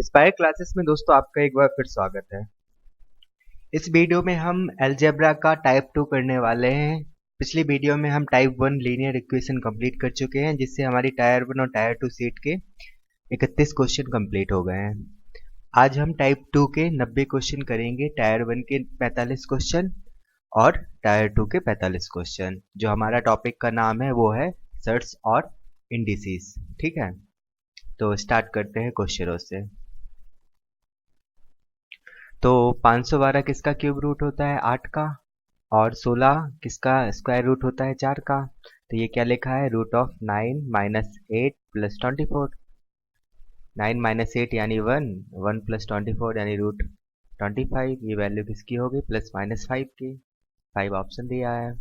Inspire classes में दोस्तों आपका एक बार फिर स्वागत है। इस वीडियो में हम अलजेब्रा का टाइप 2 करने वाले हैं। पिछली वीडियो में हम टाइप 1 लीनियर इक्वेशन कंप्लीट कर चुके हैं, जिससे हमारी टायर 1 और टायर 2 सीट के 31 क्वेश्चन कंप्लीट हो गए हैं। आज हम टाइप 2 के 90 क्वेश्चन करेंगे, टायर 1 के 45 क्वेश्चन और टायर 2 के 45 क्वेश्चन। जो हमारा टॉपिक का नाम है वो है सर्ट्स और इंडिसेस। ठीक है, तो स्टार्ट करते हैं क्वेश्चनों से। तो 512 किसका क्यूब रूट होता है? 8 का। और 16 किसका स्क्वायर रूट होता है? 4 का। तो ये क्या लिखा है? Root of 9 minus 8 plus 24। 9 minus 8 यानी 1, 1 प्लस 24 यानी रूट 25। ये वैल्यू किसकी होगी? प्लस माइनस 5 की। 5 ऑप्शन दिया है।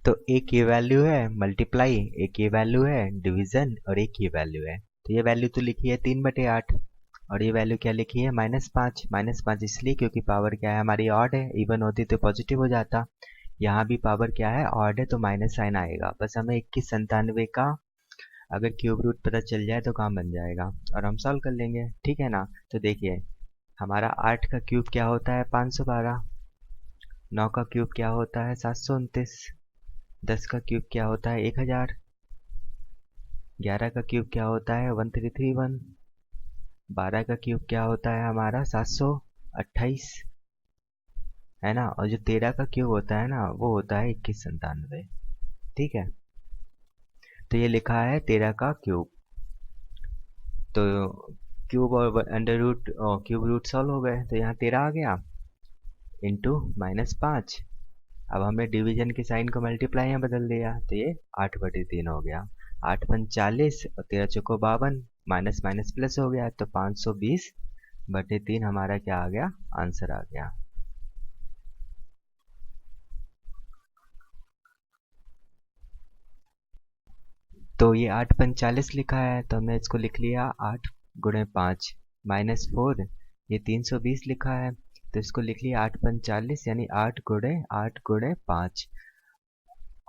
तो एक ये वैल्यू है मल्टीप्लाई, एक ये वैल्यू है डिवीजन और एक ये वैल्यू है। तो ये वैल्यू तो लिखी है 3/8 और ये वैल्यू क्या लिखी है? -5। -5 इसलिए क्योंकि पावर क्या है हमारी? ऑड है। इवन होती तो पॉजिटिव हो जाता। यहाँ भी पावर क्या है? ऑड है, तो माइनस साइन आएगा। बस हमें 2197 का अगर क्यूब रूट पता चल जाए तो काम बन जाएगा और हम सॉल्व कर लेंगे। ठीक है ना? तो देखिए हमारा 8 का क्यूब क्या होता है? 512। 9 का क्यूब क्या होता है? 729। 10 का क्यूब क्या होता है? 1000। 11 का क्यूब क्या होता है? 1331। 12 का क्यूब क्या होता है हमारा? 728, है ना? और जो 13 का क्यूब होता है ना वो होता है 2197। ठीक है, तो ये लिखा है 13 का क्यूब। तो क्यूब और under root cube root solve हो गए, तो यहाँ 13 आ गया इंटू -5। अब हमने डिवीजन के साइन को मल्टीप्लाई में बदल दिया, तो ये 8/3 हो गया। 8 पंच 40 और 13 चौको 52, माइनस माइनस प्लस हो गया, तो 520/3 हमारा क्या आ गया? आंसर आ गया। तो ये 8 पंच 40 लिखा है, तो हमने इसको लिख लिया 8 गुणे 5 -4। ये 320 लिखा है, तो इसको लिख लिया 8 पंच 40 यानी 8 गुणे 5।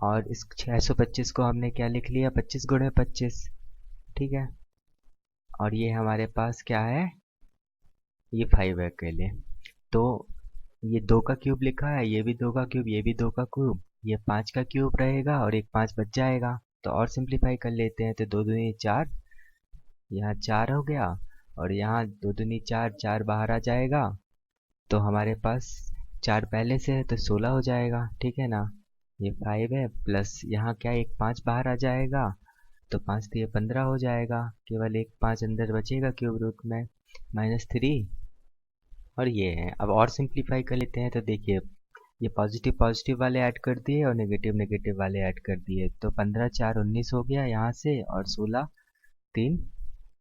और इस 625 को हमने क्या लिख लिया? 25 गुणे 25। ठीक है, और ये हमारे पास क्या है? ये 5 है अकेले। तो ये 2 का क्यूब लिखा है, ये भी 2 का क्यूब, ये भी 2 का क्यूब, ये 5 का क्यूब रहेगा और एक 5 बच जाएगा। तो और सिंप्लीफाई कर लेते हैं, तो 2 दूनी 4, यहाँ 4 हो गया और यहाँ 2 दूनी 4, 4 बाहर आ जाएगा। तो हमारे पास 4 पहले से है तो 16 हो जाएगा। ठीक है ना? ये 5 है प्लस यहाँ क्या है? एक 5 बाहर आ जाएगा, तो 5 तो ये 15 हो जाएगा। केवल एक 5 अंदर बचेगा क्यूब रूट में, -3। और ये है। अब और सिंप्लीफाई कर लेते हैं, तो देखिए ये पॉजिटिव पॉजिटिव वाले ऐड कर दिए और नेगेटिव नेगेटिव वाले ऐड कर दिए, तो 15 4 19 हो गया यहाँ से, और 16 3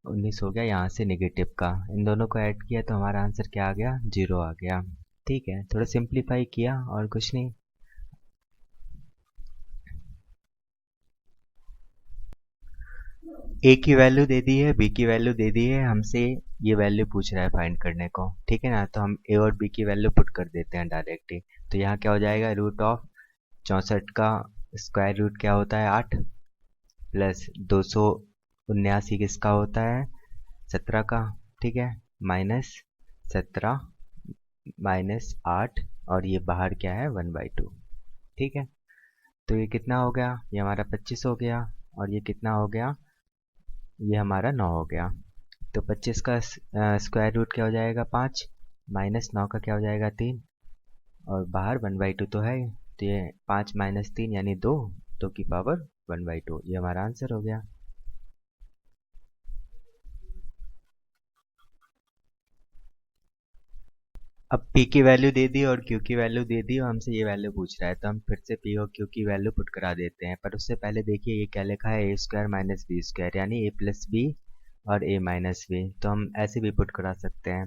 19 हो गया यहाँ से नेगेटिव का। इन दोनों को ऐड किया तो हमारा आंसर क्या आ गया? 0 आ गया। ठीक है, थोड़ा सिंप्लीफाई किया और कुछ नहीं। ए की वैल्यू दे दी है, बी की वैल्यू दे दी है, हमसे ये वैल्यू पूछ रहा है फाइंड करने को। ठीक है ना? तो हम ए और बी की वैल्यू पुट कर देते हैं डायरेक्ट ही। तो यहाँ क्या हो जाएगा? रूट ऑफ 64 का स्क्वायर रूट क्या होता है? 8 प्लस 279 किसका होता है? 17 का। ठीक है, -17 -8 और ये बाहर क्या है? 1/2। ठीक है, तो ये कितना हो गया? ये हमारा 25 हो गया और ये कितना हो गया? ये हमारा 9 हो गया। तो 25 का स्क्वायर रूट क्या हो जाएगा? 5 -9 का क्या हो जाएगा? 3 और बाहर 1/2 तो है। तो ये 5 - 3 यानी 2, 2 की पावर 1/2। ये हमारा आंसर हो गया। अब p की वैल्यू दे दी और q की वैल्यू दे दी और हमसे ये वैल्यू पूछ रहा है, तो हम फिर से p और q की वैल्यू पुट करा देते हैं। पर उससे पहले देखिए ये क्या लिखा है? a square minus b square यानी a प्लस बी और a माइनस बी। तो हम ऐसे भी पुट करा सकते हैं,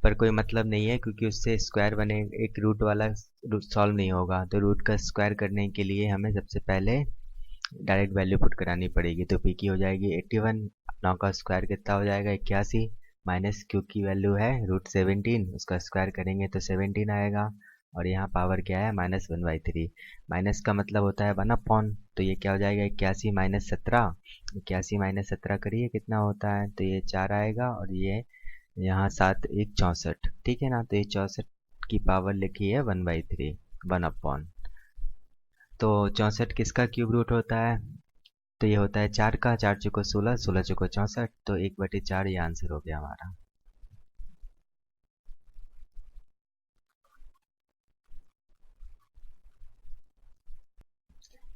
पर कोई मतलब नहीं है क्योंकि उससे स्क्वायर बने, एक रूट वाला सॉल्व नहीं होगा। तो रूट का स्क्वायर करने के लिए हमें सबसे पहले डायरेक्ट वैल्यू पुट करानी पड़ेगी। तो p की हो जाएगी 81, 9 का स्क्वायर कितना हो जाएगा? 81, माइनस q की वैल्यू है √17, उसका स्क्वायर करेंगे तो 17 आएगा। और यहाँ पावर क्या है -1/3। माइनस का मतलब होता है 1/, तो ये क्या हो जाएगा 81 - 17। 81 - 17 करिए कितना होता है, तो ये 4 आएगा और ये यहाँ 7 1 64। ठीक है ना, तो ये 64 की पावर लिखी है 1/3, 1/। तो 64 किसका क्यूब रूट होता है, तो ये होता है 4 का, 4 चौको 16, 16 चौको 64, तो 1/4 ये आंसर हो गया हमारा।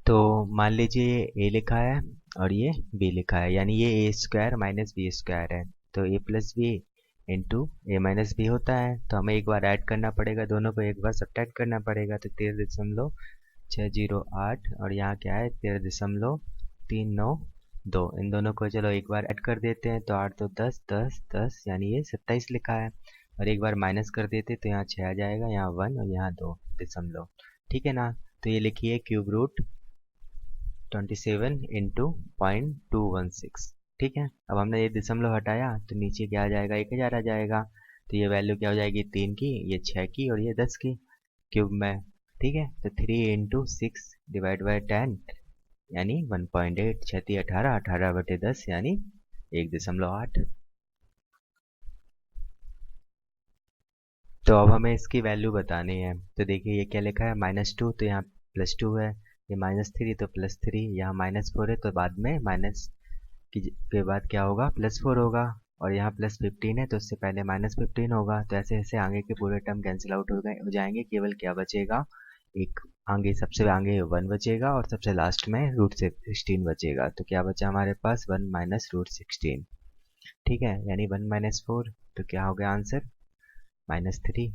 तो मान लीजिए ये a लिखा है और ये b लिखा है, यानी ये a square minus b square है, तो a plus b into a minus b होता है। तो हमें एक बार ऐड करना पड़ेगा, दोनों को एक बार सब्ट्रैक्ट करना पड़ेगा, तो 13.608 और यहाँ क्या है 13.392। इन दोनों को चलो एक बार ऐड कर देते हैं, तो 8 तो 10 10 10 यानी ये 27 लिखा है। और एक बार माइनस कर देते तो यहाँ 6 आ जाएगा, यहाँ 1 और यहाँ 2 दशमलव। ठीक है ना, तो ये लिखिए क्यूब रूट 27 इंटू 0.216। ठीक है, अब हमने ये दशमलव हटाया तो नीचे क्या आ जाएगा 1000 आ जाएगा। तो ये वैल्यू क्या हो जाएगी 3 की, ये 6 की और ये 10 की क्यूब में। ठीक है, तो 3 इंटू 6 डिवाइड बाई 10 यानी 1.8, 6 18, 18/10 यानी 1.8। तो अब हमें इसकी वैल्यू बतानी है, तो देखिए ये क्या लिखा है -2, तो यहाँ +2 है, ये -3 तो +3, यहाँ -4 है तो बाद में माइनस के बाद क्या होगा +4 होगा, और यहाँ +15 है तो उससे पहले -15 होगा। तो ऐसे ऐसे आगे के पूरे टर्म कैंसिल आउट हो जाएंगे, केवल क्या बचेगा एक आगे, सबसे आगे 1 बचेगा और सबसे लास्ट में √16 बचेगा। तो क्या बचा हमारे पास 1 - √16। ठीक है, यानी 1 - 4, तो क्या हो गया आंसर -3।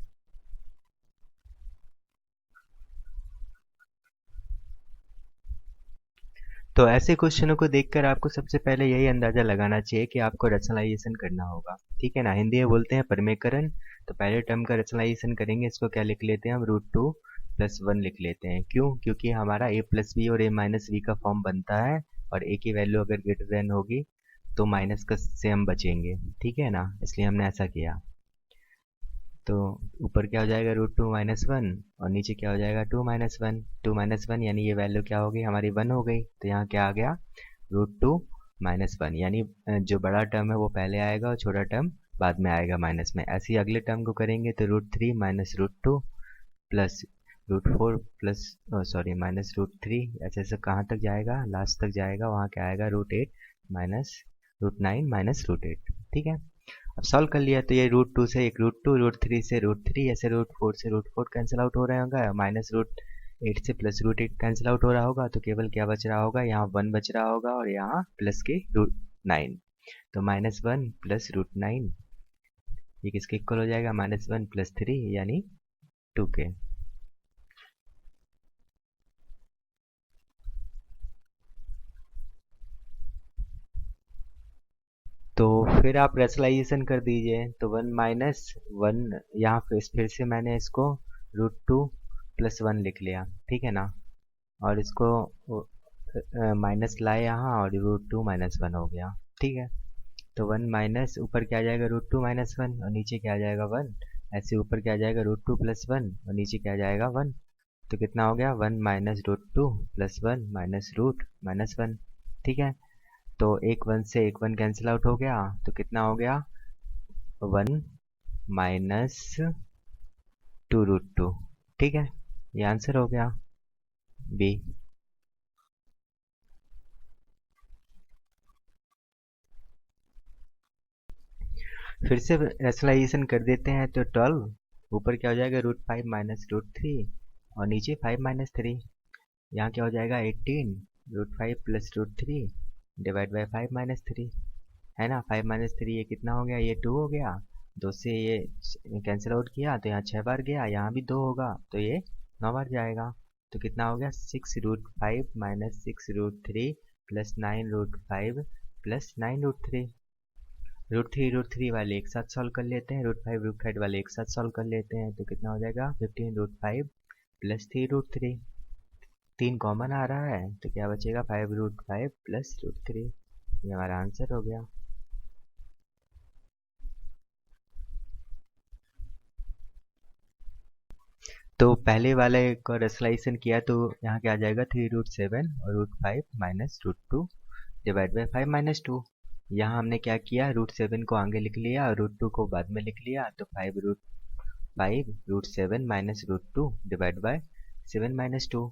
तो ऐसे क्वेश्चनों को देखकर आपको सबसे पहले यही अंदाजा लगाना चाहिए कि आपको रैशनलाइजेशन करना होगा। ठीक है ना, हिंदी में बोलते हैं परिमेयकरण। तो पहले टर्म का रैशनलाइजेशन करेंगे, इसको क्या लिख लेते हैं हम √2 + 1 लिख लेते हैं। क्यों, क्योंकि हमारा a + b और a - b का फॉर्म बनता है, और a की वैल्यू अगर ग्रेटर देन होगी तो माइनस का से हम बचेंगे। ठीक है ना, इसलिए हमने ऐसा किया। तो ऊपर क्या हो जाएगा √2 - 1 और नीचे क्या हो जाएगा 2 - 1। 2 - 1 यानी ये वैल्यू क्या हो गई हमारी 1 हो गई, तो यहाँ क्या आ गया √2 - 1, यानी जो बड़ा टर्म है वो पहले आएगा और छोटा टर्म बाद में आएगा माइनस में। ऐसे ही अगले टर्म को करेंगे तो √3 - √2 प्लस √4 प्लस सॉरी -√3, ऐसे ऐसे कहाँ तक जाएगा लास्ट तक जाएगा, वहाँ क्या आएगा √8 माइनस √9 माइनस √8। ठीक है, अब सॉल्व कर लिया तो ये √2 से एक √2, √3 से √3, ऐसे √4 से √4 कैंसिल आउट हो रहा होगा, -√8 से +√8 कैंसिल आउट हो रहा होगा, तो केवल क्या बच रहा होगा यहाँ 1 बच रहा होगा और यहाँ प्लस के √9। तो -1 + √9 ये किसके इक्वल हो जाएगा -1 + 3 यानी 2 के। तो फिर आप रैशनलाइजेशन कर दीजिए, तो 1 - 1 यहाँ फिर से मैंने इसको √2 + 1 लिख लिया। ठीक है ना, और इसको माइनस लाए यहाँ और √2 - 1 हो गया। ठीक है, तो 1 माइनस ऊपर क्या आ जाएगा √2 - 1 और नीचे क्या आ जाएगा 1, ऐसे ऊपर क्या आ जाएगा √2 + 1 और नीचे क्या आ जाएगा 1, तो कितना हो गया 1 - √2 + 1 - √1। ठीक है, तो एक 1 से एक 1 कैंसिल आउट हो गया, तो कितना हो गया 1 - 2√2। ठीक है, ये आंसर हो गया बी। फिर से रैशनलाइजेशन कर देते हैं, तो 12 ऊपर क्या हो जाएगा √5 - √3 और नीचे 5 - 3, यहाँ क्या हो जाएगा 18 √5 + √3 डिवाइड बाई 5 - 3 है ना। 5 - 3 ये कितना हो गया, ये 2 हो गया, 2 से ये कैंसिल आउट किया तो यहाँ 6 बार गया, यहाँ भी 2 होगा तो ये 9 बार जाएगा। तो कितना हो गया 6√5 - 6√3 + 9√5 + 9√3। √3 वाले एक साथ सॉल्व कर लेते हैं, √5 वाले एक साथ सॉल्व कर लेते हैं, तो कितना हो जाएगा 15√5 + 3√3। 3 कॉमन आ रहा है तो क्या बचेगा 5√5 + √3। ये हमारा आंसर हो गया। तो पहले वाले को रेशनलाइजेशन किया तो यहाँ क्या आ जाएगा 3√7 और √5 माइनस √2 डिवाइड बाई 5 माइनस 2। यहाँ हमने क्या किया, √7 को आगे लिख लिया और √2 को बाद में लिख लिया, तो 5√7 minus √2 divide by 7 minus 2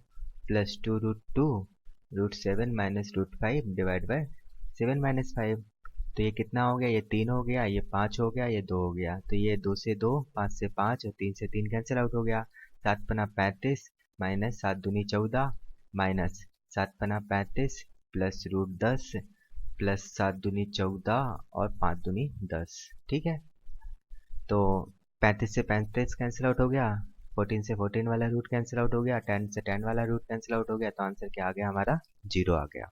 plus 2√2 √7 minus √5 divide by 7 minus 5। तो ये कितना हो गया, ये 3 हो गया, ये 5 हो गया, ये 2 हो गया। तो ये 2 से 2, 5 से 5 और 3 से 3 कैंसिल आउट हो गया। 7 पना 35 माइनस 7 दूनी 14 माइनस 7 पना 35 प्लस √10 प्लस 7 दूनी 14 और 5 दूनी 10। ठीक है, तो 35 से 35 कैंसिल आउट हो गया, 14 से 14 वाला रूट कैंसिल आउट हो गया, 10 से 10 वाला रूट कैंसिल आउट हो गया। तो आंसर क्या आ गया हमारा, 0 आ गया।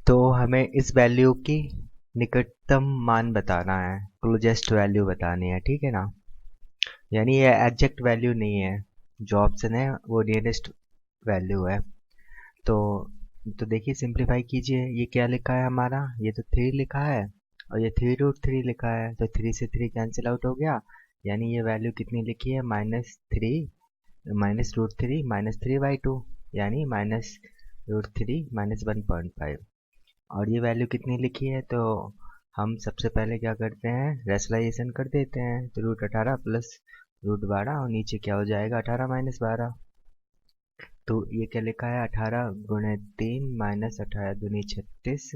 तो हमें इस वैल्यू की निकटतम मान बताना है, क्लोजेस्ट वैल्यू बतानी है, ठीक है ना। यानी ये एग्जैक्ट वैल्यू नहीं है, जो ऑप्शन है वो नियरेस्ट वैल्यू है। तो देखिए सिंप्लीफाई कीजिए, ये क्या लिखा है हमारा, ये तो 3 लिखा है और ये 3√3 लिखा है, तो 3 से 3 कैंसिल आउट हो गया। यानी ये वैल्यू कितनी लिखी है, -3 माइनस 3/2, यानी -√3 माइनस 1.5। और ये वैल्यू कितनी लिखी है, तो हम सबसे पहले क्या करते हैं, रेशनलाइजेशन कर देते हैं। तो √18 प्लस √12 और नीचे क्या हो जाएगा 18 माइनस 12। तो ये क्या लिखा है, 18 गुणे 3 माइनस 18 दूनी 36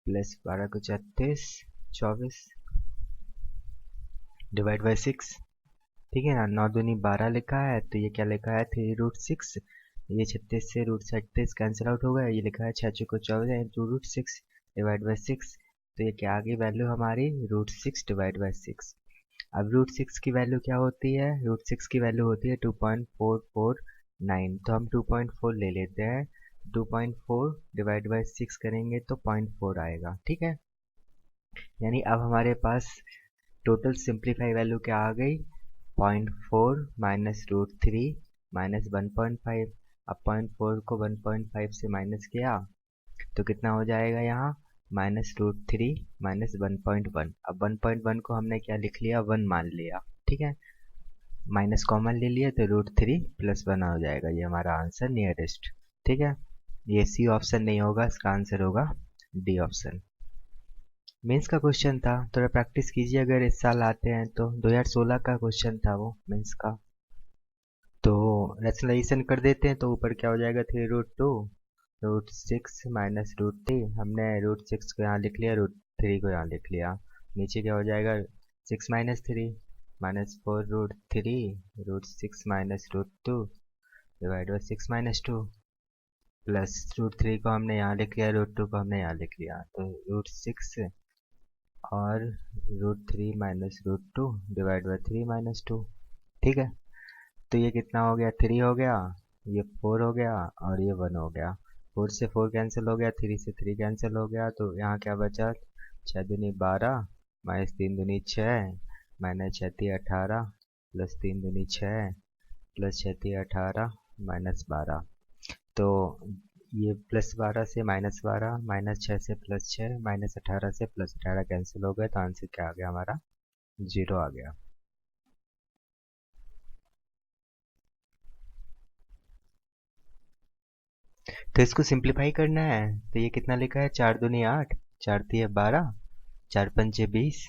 प्लस 12 को 36 24 डिवाइड बाई 6। ठीक है ना, 9 दूनी 12 लिखा है, तो ये क्या लिखा है 3√6। ये 36 से √36 कैंसिल आउट हो गया, ये लिखा है 6 चौको 24 2√6 डिवाइड बाई 6। तो ये क्या आ गई वैल्यू हमारी, √6 डिवाइड बाई 6। अब √6 की वैल्यू क्या होती है, √6 की वैल्यू होती है 2.449। तो हम 2.4 ले लेते हैं, 2.4 डिवाइड बाई 6 करेंगे तो 0.4 आएगा। ठीक है, यानी अब हमारे पास टोटल सिंप्लीफाई वैल्यू क्या आ गई, 0.4 माइनस √3 माइनस 1.5। अब 0.4 को 1.5 से माइनस किया तो कितना हो जाएगा यहाँ, -√3 माइनस 1.1। अब 1.1 को हमने क्या लिख लिया, 1 मान लिया। ठीक है, माइनस कॉमन ले लिया तो √3 प्लस 1 हो जाएगा। ये हमारा आंसर नियरेस्ट। ठीक है, ये सी ऑप्शन नहीं होगा, इसका आंसर होगा डी ऑप्शन। मेंस का क्वेश्चन था, थोड़ा प्रैक्टिस कीजिए, अगर इस साल आते हैं तो 2016 का क्वेश्चन था वो मेंस का। तो रेशनलाइजेशन कर देते हैं, तो ऊपर क्या हो जाएगा 3√2 √6 माइनस √3। हमने √6 को यहाँ लिख लिया, √3 को यहाँ लिख लिया। नीचे क्या हो जाएगा 6 minus 3 minus 4√3 √6 minus √2 divide by 6 minus 2 plus √3 को हमने यहाँ लिख लिया, √2 को हमने यहाँ लिख लिया। तो √6 और √3 माइनस √2 डिवाइड बाई 3 माइनस 2। ठीक है, तो ये कितना हो गया, 3 हो गया, ये 4 हो गया और ये 1 हो गया। 4 से 4 कैंसिल हो गया, 3 से 3 कैंसिल हो गया। तो यहाँ क्या बचा, 6 दूनी 12 माइनस 3 दूनी 6 माइनस 6 3 18 प्लस 3 दूनी 6 प्लस 6 3 18 माइनस 12। तो ये प्लस 12 से -12 माइनस 6 से प्लस 6 माइनस 18 से प्लस 18 कैंसिल हो गया। तो आंसर क्या आ गया हमारा, 0 आ गया। तो इसको सिंप्लीफाई करना है, तो ये कितना लिखा है, 4 दूनी 8 4 तिये 12 4 पंचे 20।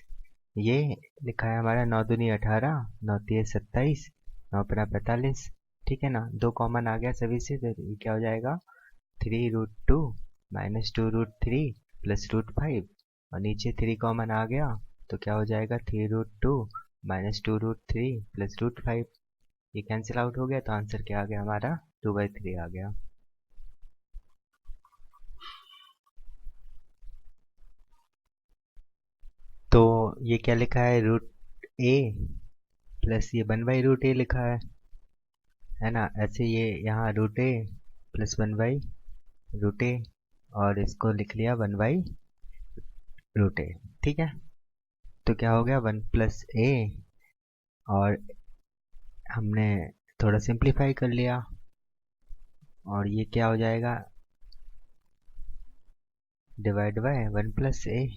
ये लिखा है हमारा 9 दूनी 18 9 तिये 27 9 पना 45। ठीक है ना, 2 कॉमन आ गया सभी से, तो ये क्या हो जाएगा 3√2 माइनस 2√3 प्लस √5 और नीचे 3 कॉमन आ गया तो क्या हो जाएगा 3√2 माइनस 2√3 प्लस √5। ये कैंसिल आउट हो गया, तो आंसर क्या आ गया हमारा 2/3 आ गया। तो ये क्या लिखा है, √a प्लस ये 1/√a लिखा है ना। ऐसे ये यहाँ √a प्लस 1/√a और इसको लिख लिया 1/√a। ठीक है, तो क्या हो गया 1 प्लस a और हमने थोड़ा सिंप्लीफाई कर लिया और ये क्या हो जाएगा divide by 1 plus a।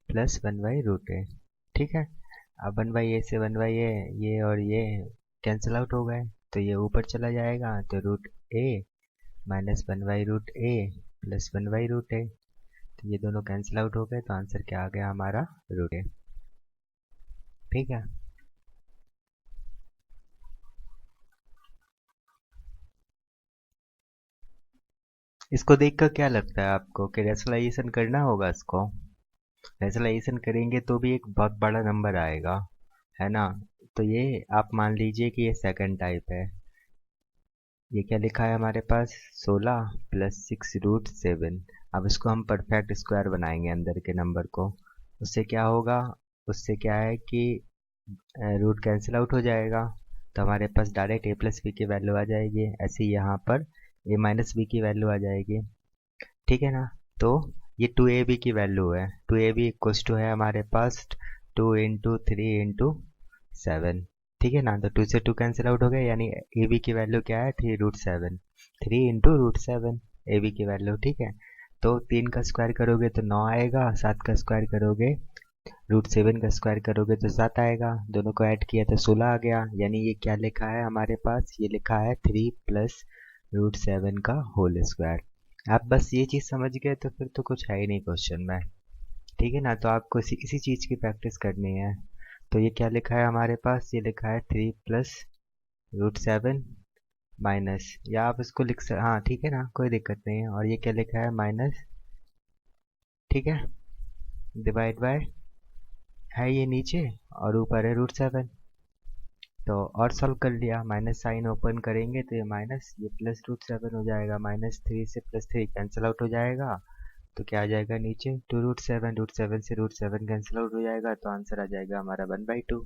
Plus 1/√a। ठीक है, अब 1/a से 1/a ये और ये कैंसिल आउट हो गए, तो ये ऊपर चला जाएगा, तो √a minus 1/√a plus 1/√a, तो ये दोनों कैंसिल आउट हो गए, तो आंसर क्या आ गया हमारा √a। ठीक है, इसको देखकर क्या लगता है आपको कि रेशनलाइजेशन करना होगा इसको? रेशनलाइजेशन करेंगे तो भी एक बहुत बड़ा नंबर आएगा, है ना? तो ये आप मान लीजिए कि ये सेकंड टाइप है। ये क्या लिखा है हमारे पास, 16 प्लस 6√7। अब इसको हम परफेक्ट स्क्वायर बनाएंगे अंदर के नंबर को। उससे क्या होगा, उससे क्या है कि रूट कैंसिल आउट हो जाएगा, तो हमारे पास डायरेक्ट a प्लस बी की वैल्यू आ जाएगी। ऐसे ही यहाँ पर a माइनस बी की वैल्यू आ जाएगी। ठीक है ना? तो ये 2ab की वैल्यू है। 2ab इक्वल्स टू है हमारे पास 2 × 3 × 7। ठीक है ना? तो 2 से 2 कैंसिल आउट हो गए, यानी ab की वैल्यू क्या है, 3√7। 3 × √7 ab की वैल्यू। ठीक है, तो 3 का स्क्वायर करोगे तो 9 आएगा, 7 का स्क्वायर करोगे, √7 का स्क्वायर करोगे तो 7 आएगा, दोनों को ऐड किया तो 16 आ गया। यानी ये क्या लिखा है हमारे पास, ये लिखा है 3 प्लस √7 का होल स्क्वायर। आप बस ये चीज़ समझ गए तो फिर तो कुछ है ही नहीं क्वेश्चन में। ठीक है ना? तो आपको इसी चीज़ की प्रैक्टिस करनी है। तो ये क्या लिखा है हमारे पास, ये लिखा है 3 प्लस √7 माइनस, या आप इसको हाँ ठीक है ना, कोई दिक्कत नहीं है। और ये क्या लिखा है, माइनस, ठीक है, डिवाइड बाय है ये नीचे और ऊपर है √7। तो और सॉल्व कर लिया, माइनस साइन ओपन करेंगे तो ये माइनस, ये प्लस √7 हो जाएगा, -3 से +3 कैंसिल आउट हो जाएगा, तो क्या आ जाएगा नीचे 2√7, √7 से √7 कैंसिल आउट हो जाएगा, तो आंसर आ जाएगा हमारा 1/2।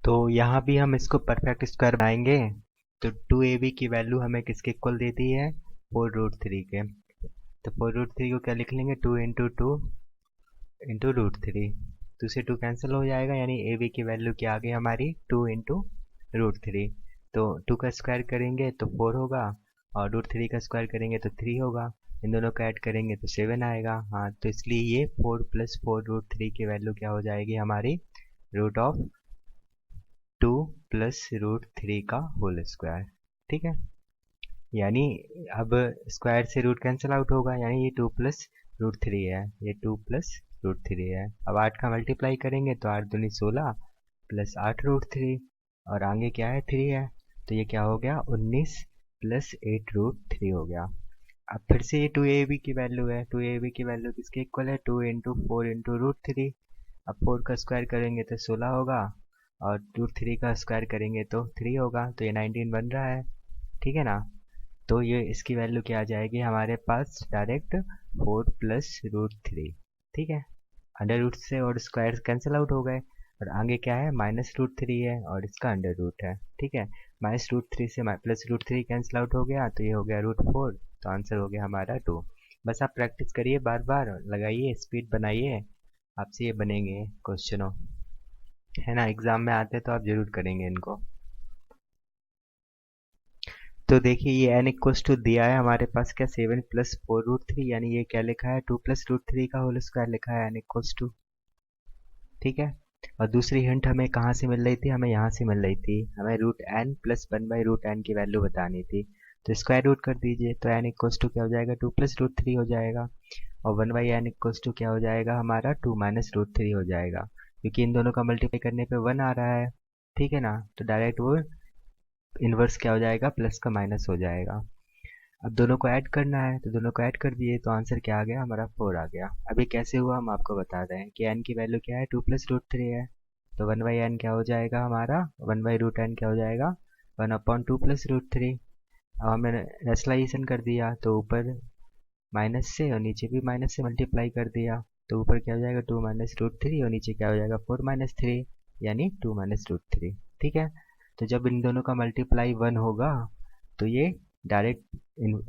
तो यहाँ भी हम इसको परफेक्ट स्क्वायर बनाएंगे, तो 2ab की वैल्यू हमें किसके इक्वल दे दी है, 4√3 के। तो 4√3 को क्या लिख लेंगे, 2 × 2 × √3। 2 से 2 कैंसिल हो जाएगा, यानी ए बी की वैल्यू क्या आ गई हमारी, 2 × √3। तो 2 का स्क्वायर करेंगे तो 4 होगा, और √3 का स्क्वायर करेंगे तो 3 होगा, इन दोनों का ऐड करेंगे तो 7 आएगा। हाँ, तो इसलिए ये 4 + 4√3 की वैल्यू क्या हो जाएगी हमारी, √2 + √3 का होल स्क्वायर। ठीक है, यानी अब स्क्वायर से रूट कैंसिल आउट होगा, यानी ये 2 + √3 है, ये 2 + √3 है। अब 8 का मल्टीप्लाई करेंगे तो 8 दूनी 16 प्लस 8√3, और आगे क्या है, 3 है, तो ये क्या हो गया, 19 + 8√3 हो गया। अब फिर से ये 2ab की वैल्यू है, 2ab की वैल्यू किसके इक्वल है, 2 × 4 × √3। अब 4 का स्क्वायर करेंगे तो 16 होगा, और √3 का स्क्वायर करेंगे तो 3 होगा, तो ये 19 बन रहा है। ठीक है ना? तो ये इसकी वैल्यू क्या आ जाएगी हमारे पास, डायरेक्ट 4 + √3। ठीक है, अंडर रूट से और स्क्वायर कैंसिल आउट हो गए, और आगे क्या है, -√3 है और इसका अंडर रूट है। ठीक है, -√3 से +√3 कैंसिल आउट हो गया, तो ये हो गया √4, तो आंसर हो गया हमारा 2। बस आप प्रैक्टिस करिए, बार बार लगाइए, स्पीड बनाइए, आपसे ये बनेंगे क्वेश्चनों, है ना? एग्जाम में आते तो आप जरूर करेंगे इनको। तो देखिए ये n इक्वल्स टू दिया है हमारे पास, क्या 7 + 4√3, यानी ये क्या लिखा है, 2 + √3 का होल स्क्वायर लिखा है n इक्वल्स टू। ठीक है, और दूसरी हिंट हमें कहाँ से मिल रही थी, हमें यहाँ से मिल रही थी, हमें √n + 1/√n की वैल्यू बतानी थी, तो स्क्वायर रूट कर दीजिए, तो n इक्वल्स टू क्या हो जाएगा, 2 + √3 हो जाएगा, और 1/n इक्वल्स टू क्या हो जाएगा हमारा, 2 - √3 हो जाएगा, क्योंकि इन दोनों का मल्टीप्लाई करने पे 1 आ रहा है। ठीक है ना? तो डायरेक्ट वो इन्वर्स क्या हो जाएगा, प्लस का माइनस हो जाएगा। अब दोनों को ऐड करना है, तो दोनों को ऐड कर दिए, तो आंसर क्या आ गया हमारा, 4 आ गया। अभी कैसे हुआ हम आपको बता रहे हैं कि n की वैल्यू क्या है, 2 + √3 है, तो 1/n क्या हो जाएगा हमारा, 1/√n क्या हो जाएगा, 1/2 + √3। अब हमने रेशनलाइजेशन कर दिया, तो ऊपर माइनस से और नीचे भी माइनस से मल्टीप्लाई कर दिया, तो ऊपर क्या हो जाएगा, 2 - √3, और नीचे क्या हो जाएगा, 4 - 3, यानी 2 - √3। ठीक है, तो जब इन दोनों का मल्टीप्लाई 1 होगा, तो ये डायरेक्ट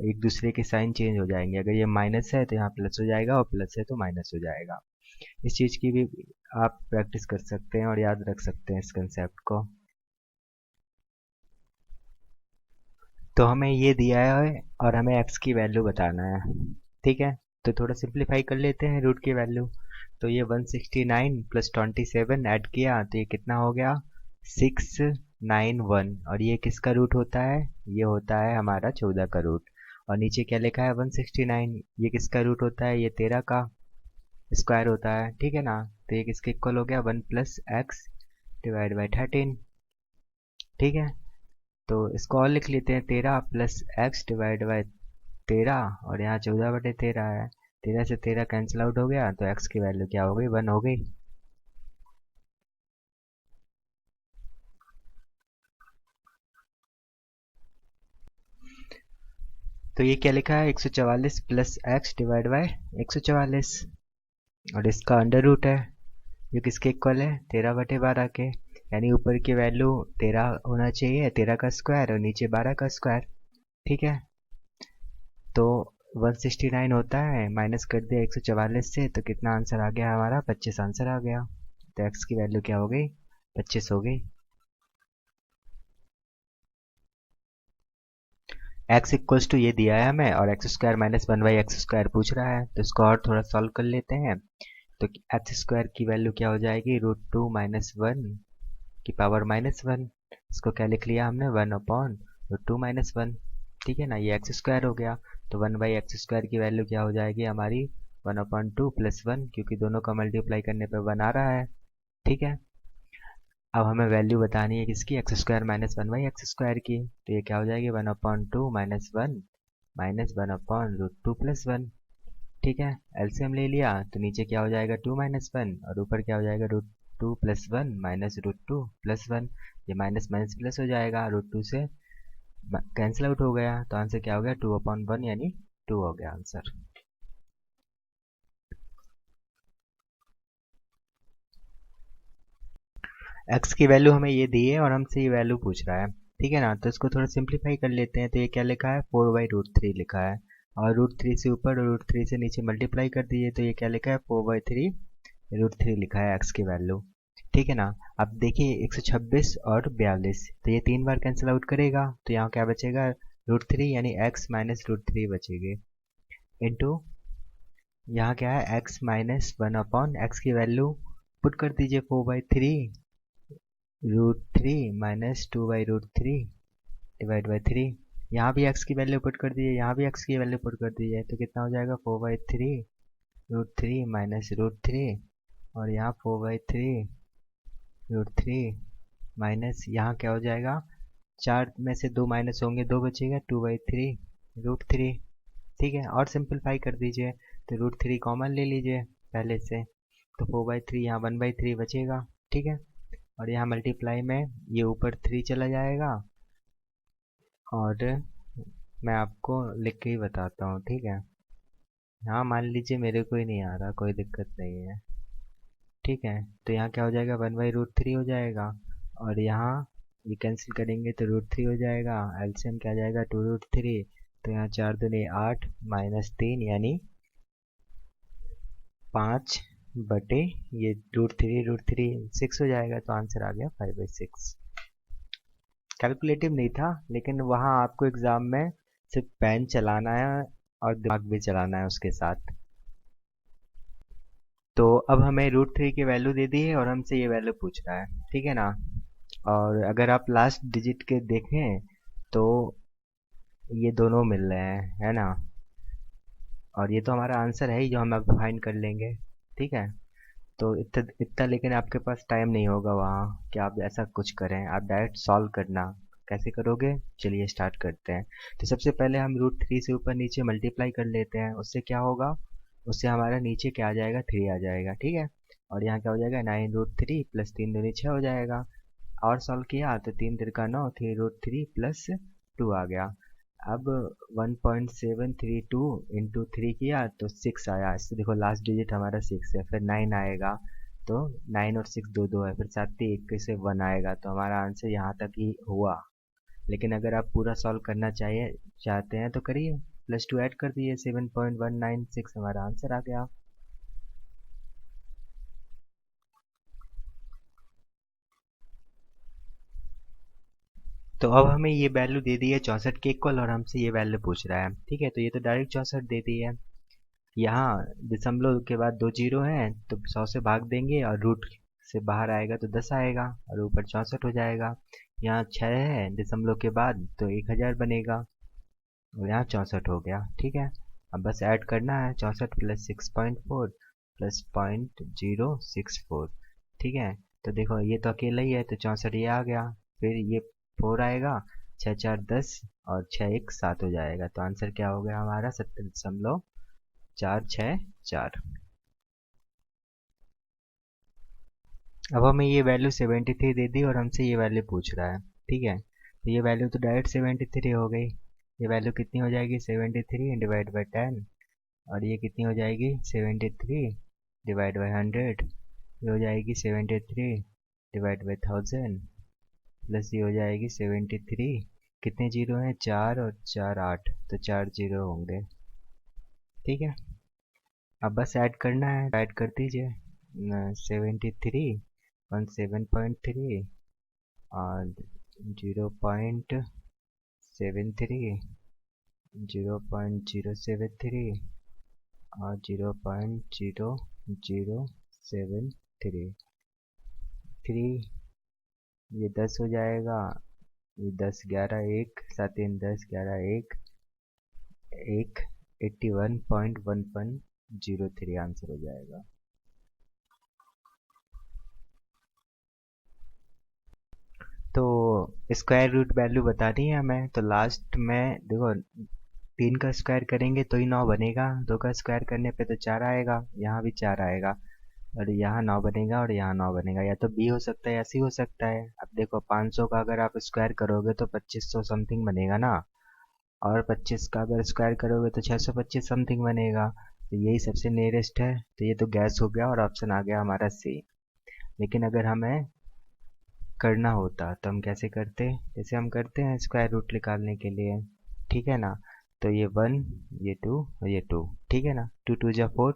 एक दूसरे के साइन चेंज हो जाएंगे, अगर ये माइनस है तो यहाँ प्लस हो जाएगा, और प्लस है तो माइनस हो जाएगा। इस चीज़ की भी आप प्रैक्टिस कर सकते हैं और याद रख सकते हैं इस कंसेप्ट को। तो हमें ये दिया है और हमें x की वैल्यू बताना है। ठीक है, तो थोड़ा सिंप्लीफाई कर लेते हैं रूट की वैल्यू। तो ये 169 प्लस 27 ऐड किया तो ये कितना हो गया 691। और ये किसका रूट होता है, ये होता है हमारा 14 का रूट। और नीचे क्या लिखा है 169, ये किसका रूट होता है, ये 13 का स्क्वायर होता है। ठीक है ना, तो ये किसके इक्वल हो गया 1 प्लस एक्स डिवाइड बाई 13। ठीक है, तो इसको और लिख लेते हैं 13 प्लस एक्स डिवाइड बाई 13, और यहाँ 14/13 है। 13 से 13 कैंसिल आउट हो गया तो एक्स की वैल्यू क्या हो गई 1 हो गई। तो ये क्या लिखा है 144 प्लस एक्स डिवाइड बाई 144, और इसका अंडर रूट है। ये किसके इक्वल है 13/12 के, यानी ऊपर की वैल्यू 13 होना चाहिए, 13 का स्क्वायर, और नीचे 12 का स्क्वायर। ठीक है, तो 169 होता है, माइनस कर दिया 144 से, तो कितना आंसर आ गया हमारा 25 आंसर आ गया। तो एक्स की वैल्यू क्या हो गई 25 हो गई। एक्स इक्वल्स टू ये दिया है हमें, और एक्स स्क्वायर माइनस 1/x² पूछ रहा है, तो इसको और थोड़ा सॉल्व कर लेते हैं। तो एक्स स्क्वायर की वैल्यू क्या हो जाएगी √2 माइनस 1 की पावर -1। इसको क्या लिख लिया हमने 1/√2 माइनस 1। ठीक है ना, ये एक्स स्क्वायर हो गया। तो 1/x² की वैल्यू क्या हो जाएगी हमारी 1/2 + 1, क्योंकि दोनों का मल्टीप्लाई करने पे 1 आ रहा है। ठीक है, अब हमें वैल्यू बतानी है किसकी x² माइनस 1/x² की। तो ये क्या हो जाएगी 1/2 माइनस 1 माइनस 1/√2 + 1। ठीक है, एलसीएम ले लिया तो नीचे क्या हो जाएगा 2 माइनस 1, और ऊपर क्या हो जाएगा √2 + 1 माइनस √2 + 1। ये माइनस माइनस प्लस हो जाएगा, √2 से कैंसिल आउट हो गया, तो आंसर क्या हो गया 2/1, यानी 2 हो गया आंसर। एक्स की वैल्यू हमें ये दी है और हमसे ये वैल्यू पूछ रहा है। ठीक है ना, तो इसको थोड़ा सिंप्लीफाई कर लेते हैं। तो ये क्या लिखा है 4/√3 लिखा है, और √3 से ऊपर और √3 से नीचे मल्टीप्लाई कर दीजिए, तो ये क्या लिखा है 4/3 लिखा है एक्स की वैल्यू। ठीक है ना, अब देखिए 126 और 42, तो ये 3 बार कैंसिल आउट करेगा, तो यहाँ क्या बचेगा √3, यानी x माइनस √3 बचेगी, इंटू यहाँ क्या है x माइनस 1/x की वैल्यू पुट कर दीजिए 4/3 √3 माइनस 2/√3 डिवाइड बाई 3। यहाँ भी x की वैल्यू पुट कर दीजिए, यहाँ भी x की वैल्यू पुट कर दीजिए, तो कितना हो जाएगा 4/3 √3 माइनस √3, और यहाँ 4/3 माइनस यहाँ क्या हो जाएगा, 4 में से 2 माइनस होंगे, 2 बचेगा 2/3 √3। ठीक है, और सिंपलीफाई कर दीजिए, तो √3 कॉमन ले लीजिए पहले से, तो 4/3 यहाँ 1/3 बचेगा। ठीक है, और यहाँ मल्टीप्लाई में ये ऊपर 3 चला जाएगा, और मैं आपको लिख के ही बताता हूँ। ठीक है, हाँ मान लीजिए मेरे को ही नहीं आ रहा, कोई दिक्कत नहीं है। ठीक है, तो यहाँ क्या हो जाएगा 1/√3 हो जाएगा, और यहाँ ये कैंसिल करेंगे तो √3 हो जाएगा, एलसीएम क्या आ जाएगा 2√3, तो यहाँ 4 दूनी 8 माइनस 3, यानी 5 बटे ये √3 6 हो जाएगा, तो आंसर आ गया 5/6। कैलकुलेटिव नहीं था, लेकिन वहाँ आपको एग्जाम में सिर्फ पेन चलाना है और दिमाग भी चलाना है उसके साथ। तो अब हमें √3 की वैल्यू दे दी है और हमसे ये वैल्यू पूछ रहा है। ठीक है ना, और अगर आप लास्ट डिजिट के देखें तो ये दोनों मिल रहे हैं, है ना, और ये तो हमारा आंसर है ही जो हम अब फाइंड कर लेंगे। ठीक है, तो इतना इतना लेकिन आपके पास टाइम नहीं होगा वहाँ कि आप ऐसा कुछ करें, आप डायरेक्ट सॉल्व करना। कैसे करोगे, चलिए स्टार्ट करते हैं। तो सबसे पहले हम √3 से ऊपर नीचे मल्टीप्लाई कर लेते हैं, उससे क्या होगा, उससे हमारा नीचे क्या आ जाएगा 3 आ जाएगा। ठीक है, और यहाँ क्या हो जाएगा 9√3 + 3 दूनी 6 हो जाएगा। और सॉल्व किया तो 3 तिरका 9, 3√3 + 2 आ गया। अब 1.732 इंटू 3 किया तो 6 आया, इससे देखो लास्ट डिजिट हमारा 6 है, फिर 9 आएगा, तो 9 और 6 दो दो है, फिर 7 1 से 1 आएगा, तो हमारा आंसर यहाँ तक ही हुआ। लेकिन अगर आप पूरा सॉल्व करना चाहते हैं तो करिए, +2 ऐड कर दिए, 7.196 हमारा आंसर आ गया। तो अब हमें ये वैल्यू दे दी है 64 के इक्वल और हमसे ये वैल्यू पूछ रहा है। ठीक है, तो ये तो डायरेक्ट 64 दे दी है। यहाँ दशमलव के बाद 2 जीरो हैं तो 100 से भाग देंगे और रूट से बाहर आएगा तो 10 आएगा और ऊपर 64 हो जाएगा। यहाँ 6 है दशमलव के बाद तो 1000 बनेगा और यहाँ 64 हो गया। ठीक है, अब बस ऐड करना है 64 प्लस 6.4 प्लस 0.064। ठीक है, तो देखो ये तो अकेला ही है तो 64 ये आ गया, फिर ये 4 आएगा, 6 4 10 और 6 1 7 हो जाएगा। तो आंसर क्या हो गया हमारा 70.464। अब हमें ये वैल्यू 73 दे दी और हमसे ये वैल्यू पूछ रहा है। ठीक है, तो ये वैल्यू तो डायरेक्ट 73 हो गई। ये वैल्यू कितनी हो जाएगी 73 डिवाइड बाई 10 और ये कितनी हो जाएगी 73 डिवाइड बाई 100। ये हो जाएगी 73 डिवाइड बाई 1000 प्लस ये हो जाएगी 73। कितने जीरो हैं 4 और 4 8 तो 4 जीरो होंगे। ठीक है, अब बस ऐड करना है, ऐड कर दीजिए 73 और 7.3 और 0.73 0.073 और 0.0073 3 ये 10 हो जाएगा, ये 10 11 1 7 3 10 11 1 1 81.1103 आंसर हो जाएगा। तो स्क्वायर रूट वैल्यू बतानी है हमें, तो लास्ट में देखो 3 का स्क्वायर करेंगे तो ही 9 बनेगा, 2 का स्क्वायर करने पे तो 4 आएगा, यहाँ भी 4 आएगा और यहाँ 9 बनेगा और यहाँ 9 बनेगा। या तो बी हो सकता है या सी हो सकता है। अब देखो 500 का अगर आप स्क्वायर करोगे तो 2500 समथिंग बनेगा ना, और 25 का अगर स्क्वायर करोगे तो 625 समथिंग बनेगा। तो यही सबसे नियरेस्ट है, तो ये तो गैस हो गया और ऑप्शन आ गया हमारा सी। लेकिन अगर हमें करना होता तो हम कैसे करते, जैसे हम करते हैं स्क्वायर रूट निकालने के लिए। ठीक है ना, तो ये 1 ये 2 और ये 2। ठीक है ना, 2 2 जा 4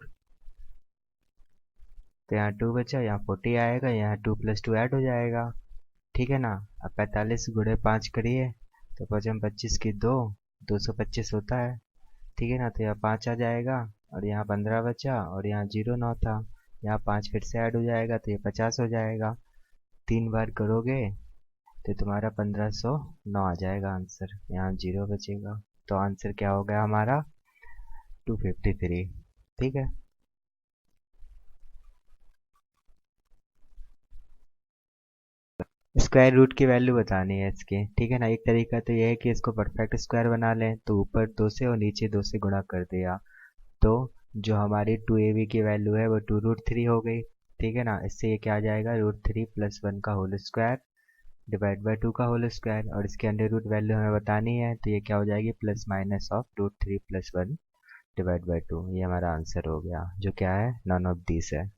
तो यहाँ 2 बचा, यहाँ 40 आएगा, यहाँ 2 + 2 ऐड हो जाएगा। ठीक है ना, अब 45 गुणे 5 करिए तो 5 25 की 2 225 होता है। ठीक है ना, तो यहाँ 5 आ जाएगा और यहाँ 15 बचा और यहाँ 0 9 था, यहाँ 5 फिर से ऐड हो जाएगा तो ये 50 हो जाएगा। 3 बार करोगे तो तुम्हारा 1509 आ जाएगा आंसर, यहाँ 0 बचेगा। तो आंसर क्या हो गया हमारा 253। ठीक है, स्क्वायर रूट की वैल्यू बतानी है इसके। ठीक है ना, एक तरीका तो ये है कि इसको परफेक्ट स्क्वायर बना लें, तो ऊपर 2 से और नीचे 2 से गुणा कर दिया तो जो हमारी 2ab की वैल्यू है वो 2√3 हो गई। ठीक है ना, इससे ये क्या आ जाएगा √3 + 1 का होल स्क्वायर डिवाइड बाई 2 का होल स्क्वायर, और इसके अंडर रूट वैल्यू हमें बतानी है तो ये क्या हो जाएगी ± ऑफ √3 + 1 डिवाइड बाई 2। ये हमारा आंसर हो गया, जो क्या है नॉन ऑफ दिस है।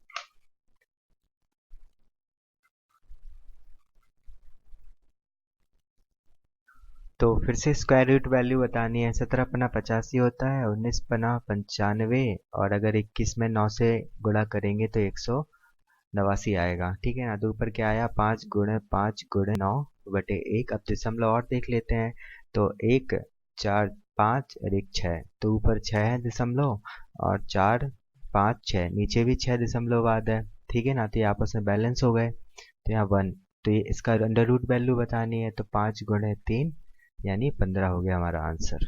तो फिर से स्क्वायर रूट वैल्यू बतानी है। 17 पना 85 होता है, 19 पना 95 और अगर 21 में 9 से गुणा करेंगे तो 189 आएगा। ठीक है ना, तो ऊपर क्या आया 5 गुणे 5 गुणे 9 बटे 1। अब दशमलव और देख लेते हैं, तो 1 4 5 और 1 6, तो ऊपर 6 है दशमलव और 4 5 6, नीचे भी 6 दशमलव बाद है। ठीक है ना, तो ये आपस में बैलेंस हो गए, तो यहाँ 1। तो ये इसका अंडर रूट वैल्यू बतानी है, तो 5 गुणे 3 यानी 15 हो गया हमारा आंसर।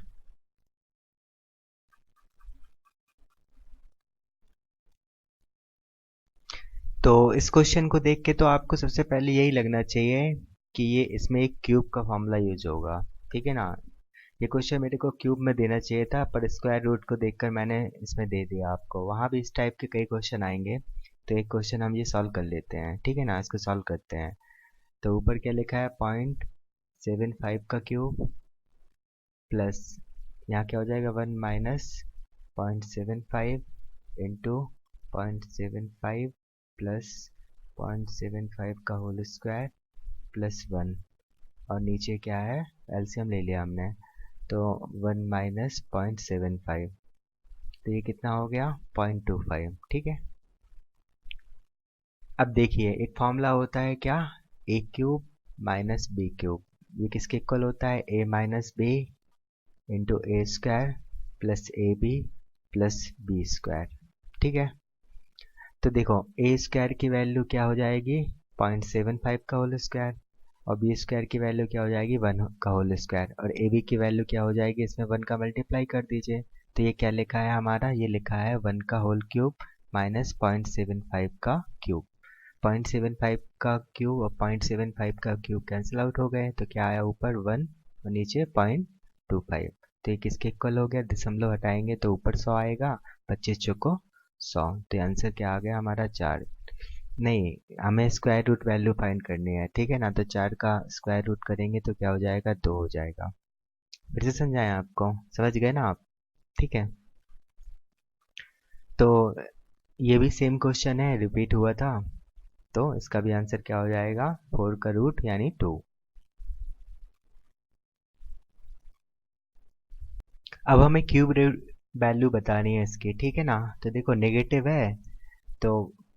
तो इस क्वेश्चन को देख के तो आपको सबसे पहले यही लगना चाहिए कि ये इसमें एक क्यूब का फॉर्मूला यूज होगा। ठीक है ना, ये क्वेश्चन मेरे को क्यूब में देना चाहिए था, पर स्क्वायर रूट को देखकर मैंने इसमें दे दिया आपको। वहाँ भी इस टाइप के कई क्वेश्चन आएंगे, तो एक क्वेश्चन हम ये सॉल्व कर लेते हैं। ठीक है ना, इसको सॉल्व करते हैं। तो ऊपर क्या लिखा है 0.75 का क्यूब प्लस यहाँ क्या हो जाएगा 1 माइनस 0.75 इंटू 0.75 प्लस 0.75 का होल स्क्वायर प्लस 1, और नीचे क्या है एलसीएम ले लिया हमने, तो 1 माइनस 0.75, तो ये कितना हो गया 0.25। ठीक है, अब देखिए एक फॉर्मूला होता है क्या, a cube minus b cube. ये किसके इक्वल होता है, a minus b into a square plus a b plus b square. ठीक है, तो देखो ए स्क्वायर की वैल्यू क्या हो जाएगी 0.75 का होल स्क्वायर, और बी स्क्वायर की वैल्यू क्या हो जाएगी 1 का होल स्क्वायर, और ए बी की वैल्यू क्या हो जाएगी, इसमें 1 का मल्टीप्लाई कर दीजिए। तो ये क्या लिखा है हमारा, ये लिखा है 1 का होल क्यूब माइनस 0.75 का क्यूब। 0.75 का क्यूब और 0.75 का क्यूब कैंसिल आउट हो गए, तो क्या आया ऊपर 1 और नीचे 0.25। तो ये किसके इक्वल हो गया, दशमलव हटाएंगे तो ऊपर 100 आएगा, 25 चौको 100। तो आंसर क्या आ गया हमारा 4। नहीं, हमें स्क्वायर रूट वैल्यू फाइंड करनी है, ठीक है ना। तो 4 का स्क्वायर रूट करेंगे तो क्या हो जाएगा, 2 हो जाएगा। फिर से समझाएं आपको, समझ गए ना आप, ठीक है। तो ये भी सेम क्वेश्चन है, रिपीट हुआ था, तो इसका भी आंसर क्या हो जाएगा 4 का रूट यानी 2। अब हमें क्यूब वैल्यू बतानी है इसकी, ठीक है ना। तो देखो नेगेटिव है तो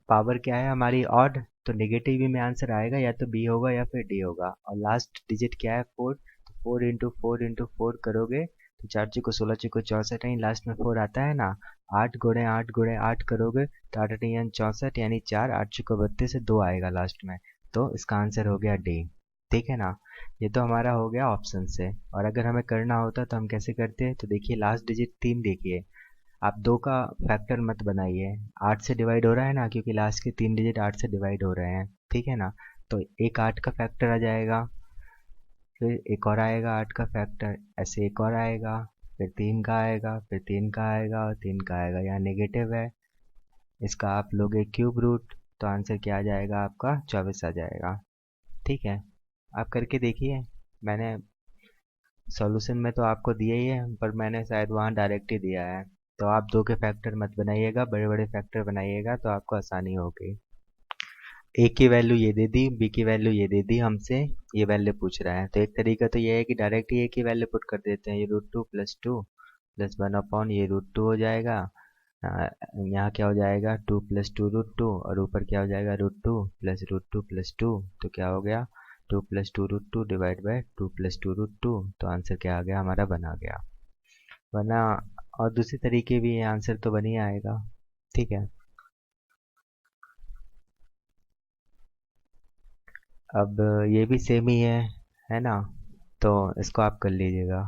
पावर क्या है हमारी ऑड, तो नेगेटिव ही में आंसर आएगा, या तो बी होगा या फिर डी होगा। और लास्ट डिजिट क्या है 4, तो 4 इंटू 4 करोगे तो 4 चौको 16 चौको 64 यानी लास्ट में 4 आता है ना। 8 गुणे 8 करोगे तो 8 8 यानी 64 यानी 4, 8 चौको 32 से 2 आएगा लास्ट में, तो इसका आंसर हो गया डी। ठीक है ना, ये तो हमारा हो गया ऑप्शन से। और अगर हमें करना होता तो हम कैसे करते, तो देखिए लास्ट डिजिट 3 देखिए, आप 2 का फैक्टर मत बनाइए, 8 से डिवाइड हो रहा है ना, क्योंकि लास्ट के 3 डिजिट 8 से डिवाइड हो रहे हैं, ठीक है ना। तो एक 8 का फैक्टर आ जाएगा, फिर एक और आएगा 8 का फैक्टर, ऐसे एक और आएगा, फिर 3 का आएगा, फिर 3 का आएगा और 3 का आएगा। यहाँ नेगेटिव है, इसका आप लोगे क्यूब रूट, तो आंसर क्या आ जाएगा आपका 24 आ जाएगा। ठीक है, आप करके देखिए, मैंने सॉल्यूशन में तो आपको दिया ही है, पर मैंने शायद वहाँ डायरेक्ट ही दिया है। तो आप 2 के फैक्टर मत बनाइएगा, बड़े बड़े फैक्टर बनाइएगा तो आपको आसानी होगी। ए की वैल्यू ये दे दी, बी की वैल्यू ये दे दी, हमसे ये वैल्यू पूछ रहा है। तो एक तरीका तो ये है कि डायरेक्ट ही ए की वैल्यू पुट कर देते हैं, ये √2 प्लस 1 अपॉन ये √2 हो जाएगा। यहाँ क्या हो जाएगा 2 प्लस 2 √2, और ऊपर क्या हो जाएगा √2 तो क्या हो गया 2 प्लस 2 √2 डिवाइड बाई 2 प्लस 2 √2। तो आंसर क्या आ गया हमारा, बना गया। वरना और दूसरी तरीके भी ये आंसर तो बन ही आएगा, ठीक है। अब ये भी सेम ही है ना, तो इसको आप कर लीजिएगा।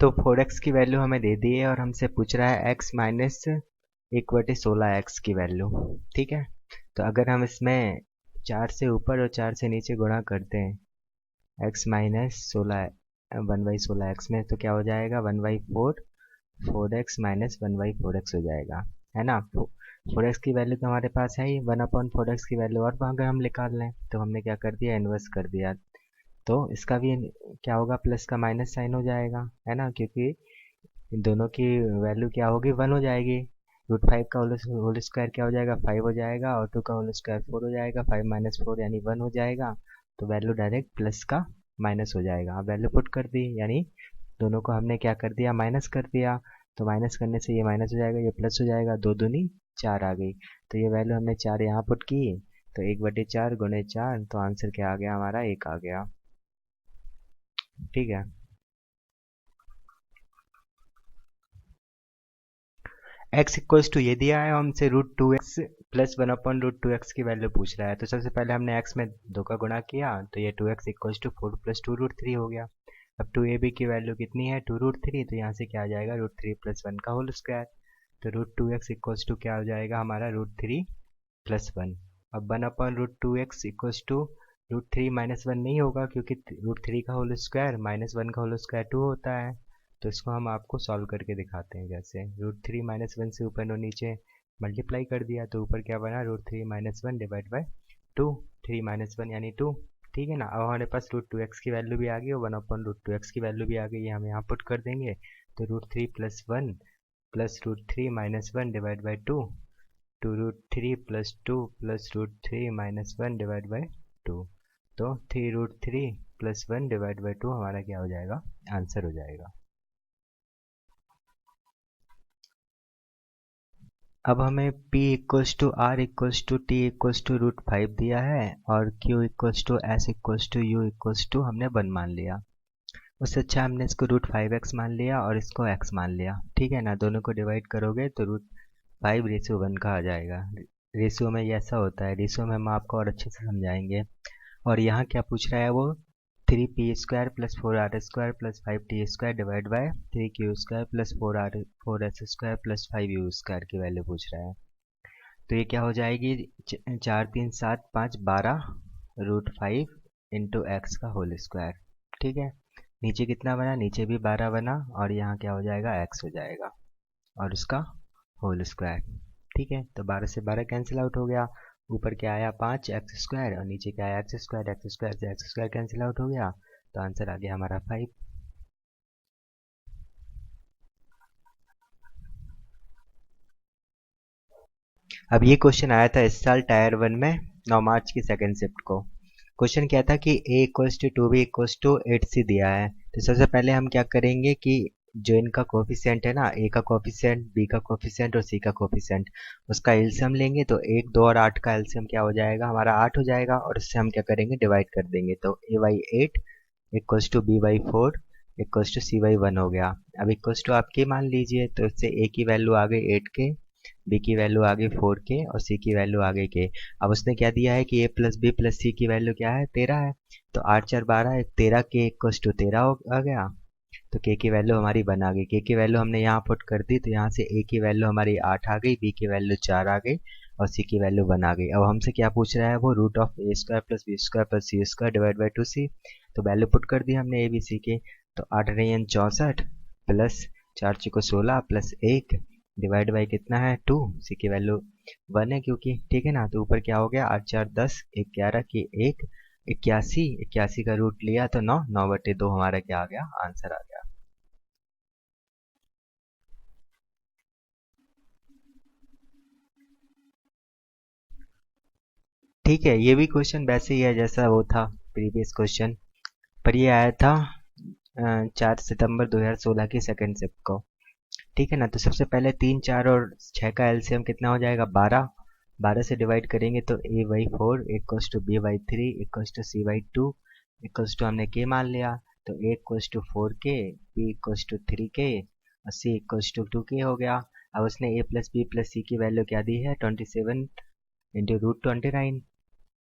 तो 4x की वैल्यू हमें दे दी है और हमसे पूछ रहा है x माइनस 1/16x की वैल्यू, ठीक है। तो अगर हम इसमें 4 से ऊपर और 4 से नीचे गुणा करते हैं x माइनस 16 1/16x में, तो क्या हो जाएगा 1/4, 4x माइनस 1/4x हो जाएगा, है ना। 4x की वैल्यू तो हमारे पास है ही, 1/4x की वैल्यू और अगर हम निकाल लें तो हमने क्या कर दिया, इन्वर्स कर दिया। तो इसका भी क्या होगा, प्लस का माइनस साइन हो जाएगा, है ना, क्योंकि इन दोनों की वैल्यू क्या होगी 1 हो जाएगी। √5 का होल स्क्वायर क्या हो जाएगा 5 हो जाएगा, और 2 का होल स्क्वायर 4 हो जाएगा, 5 माइनस 4 यानी 1 हो जाएगा। तो वैल्यू डायरेक्ट प्लस का माइनस हो जाएगा, अब वैल्यू पुट कर दी, यानी दोनों को हमने क्या कर दिया, माइनस कर दिया। तो माइनस करने से ये माइनस हो जाएगा, ये प्लस हो जाएगा, 2 दूनी 4 आ गई। तो ये वैल्यू हमने 4 यहाँ पुट की, तो 1/4 गुणे 4, तो आंसर क्या आ गया हमारा 1 आ गया, ठीक है। x इक्वल्स टू ये दिया है हमसे √2x प्लस 1/√2x की वैल्यू पूछ रहा है। तो सबसे पहले हमने x में 2 का गुणा किया, तो ये 2x इक्वल्स टू 4 प्लस 2 √3 हो गया। अब 2ab की वैल्यू कितनी है 2 √3, तो यहाँ से क्या आ जाएगा √3 प्लस 1 का होल स्क्वायर। तो √2x इक्वल्स टू क्या हो जाएगा हमारा √3 प्लस 1। अब 1/√2x इक्वल्स टू √3 माइनस 1 नहीं होगा, क्योंकि √3 का होल स्क्वायर माइनस 1 का होल स्क्वायर 2 होता है। तो इसको हम आपको सॉल्व करके दिखाते हैं। जैसे √3 माइनस 1 से ऊपर और नीचे मल्टीप्लाई कर दिया, तो ऊपर क्या बना √3 माइनस 1 डिवाइड बाई 2, 3 माइनस 1 यानी 2, ठीक है ना। अब हमारे पास √2x की वैल्यू भी आ गई और 1/√2x की वैल्यू भी आ गई, हम यहाँ पुट कर देंगे। तो √3 plus 1 plus √3 minus 1 divide by 2, 2 √3 plus 2 plus √3 minus 1 divide by 2, तो 3 √3 प्लस 1 डिवाइड बाई 2 हमारा क्या हो जाएगा, आंसर हो जाएगा। अब हमें P equals to R equals to T equals to √5 दिया है और Q equals to S equals to U equals to हमने 1 मान लिया। उससे अच्छा हमने इसको √5x मान लिया और इसको x मान लिया। ठीक है ना, दोनों को डिवाइड करोगे तो √5:1 का आ जाएगा। रेशियो में ये ऐसा होता है, रेशियो में हम आपको और अच्छे से समझाएंगे। और यहाँ क्या पूछ रहा है वो 3p² + 4r² + 5t² divide by 3q² + 4s² + 5u² की वैल्यू पूछ रहा है। तो ये क्या हो जाएगी 4 3 7 5 12 √5 इंटू एक्स का होल स्क्वायर। ठीक है, नीचे कितना बना, नीचे भी 12 बना और यहाँ क्या हो जाएगा x हो जाएगा और उसका होल स्क्वायर। ठीक है, तो 12 से 12 कैंसिल आउट हो गया। ऊपर क्या आया 5x² और नीचे क्या आया x² से x² कैंसिल आउट हो गया, तो आंसर आ गया हमारा 5। अब ये क्वेश्चन आया था इस साल टायर 1 में 9 मार्च की सेकंड शिफ्ट को। क्वेश्चन क्या था कि a equals to 2b equals to 8c दिया है। तो सबसे पहले हम क्या करेंगे कि जो इनका कोफिशिएंट है ना, a का कोफिशिएंट, b का कोफिशिएंट और c का कोफिशिएंट, उसका एलसीएम लेंगे। तो 1 2 और 8 का एलसीएम क्या हो जाएगा, हमारा 8 हो जाएगा और उससे हम क्या करेंगे डिवाइड कर देंगे। तो a/8 equals to b/4 equals to c/1 हो गया। अब इक्वल्स टू आप k मान लीजिए, तो इससे a की वैल्यू आ गई 8k, b की वैल्यू आ गई 4k और c की वैल्यू आ गई k। अब उसने क्या दिया है कि a + b + c की वैल्यू क्या है 13 है। तो 8 4 12 13 k इक्वल्स टू 13 आ गया। तो k की वैल्यू हमारी 1 आ गई। k की वैल्यू हमने यहाँ पुट कर दी, तो यहाँ से a की वैल्यू हमारी 8 आ गई, b की वैल्यू 4 आ गई और c की वैल्यू 1 आ गई। अब हमसे क्या पूछ रहा है वो √(a² + b² + c² divide by 2c। तो वैल्यू पुट कर दी हमने a b c के। तो 8 9 64 प्लस 4 6 16 प्लस 1 डिवाइड बाई कितना है 2, सी की वैल्यू 1 है क्योंकि। ठीक है ना, तो ऊपर क्या हो गया 8 4 10 11 की 1 81, 81 का रूट लिया तो 9 9/2 हमारा क्या आ गया, आंसर आ गया। ठीक है, ये भी क्वेश्चन वैसे ही है जैसा वो था प्रीवियस क्वेश्चन, पर ये आया था 4 सितंबर 2016 की सेकंड शिफ्ट को। ठीक है ना, तो सबसे पहले 3 4 और 6 का एलसीएम कितना हो जाएगा 12। 12 से डिवाइड करेंगे तो a/4 equals to b/3 equals to c/2 equals to हमने k मान लिया। तो a equals to 4k, b equals to 3k और c इक्वल्स टू 2k हो गया। अब उसने a + b + c की वैल्यू क्या दी है 27 इंटू √29।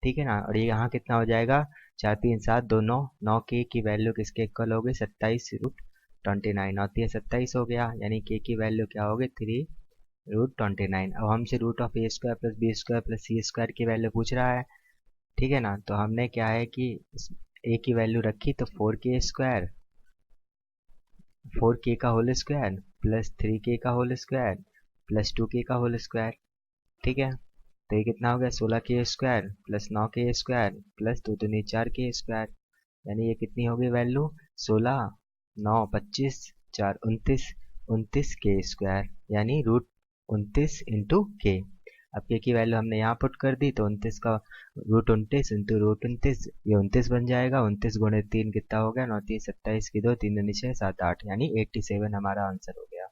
ठीक है ना, और ये यहाँ कितना हो जाएगा 4 3 7 2 9 9 की वैल्यू किसके इक्वल हो गई 27 √29 होती है 27 हो गया, यानी k की वैल्यू क्या हो गई 3 √29। अब हमसे √(a² + b² + c² की वैल्यू पूछ रहा है। ठीक है ना, तो हमने क्या है कि a की वैल्यू रखी तो 4k का होल स्क्वायर प्लस 3k का होल स्क्वायर प्लस 2k का होल स्क्वायर। ठीक है, तो ये कितना हो गया 16k² प्लस 9k² प्लस 2 दूनी 4k², यानी ये कितनी हो गई वैल्यू 16 9 25 4 29 29k², यानी √29 इंटू के। अब के की वैल्यू हमने यहाँ पुट कर दी तो 29 का √29 इंटू √29 ये 29 बन जाएगा। 29 गुणे 3 कितना हो गया 9 3 27 की 2 3 दूनी 6 7 8, यानी 87 हमारा आंसर हो गया।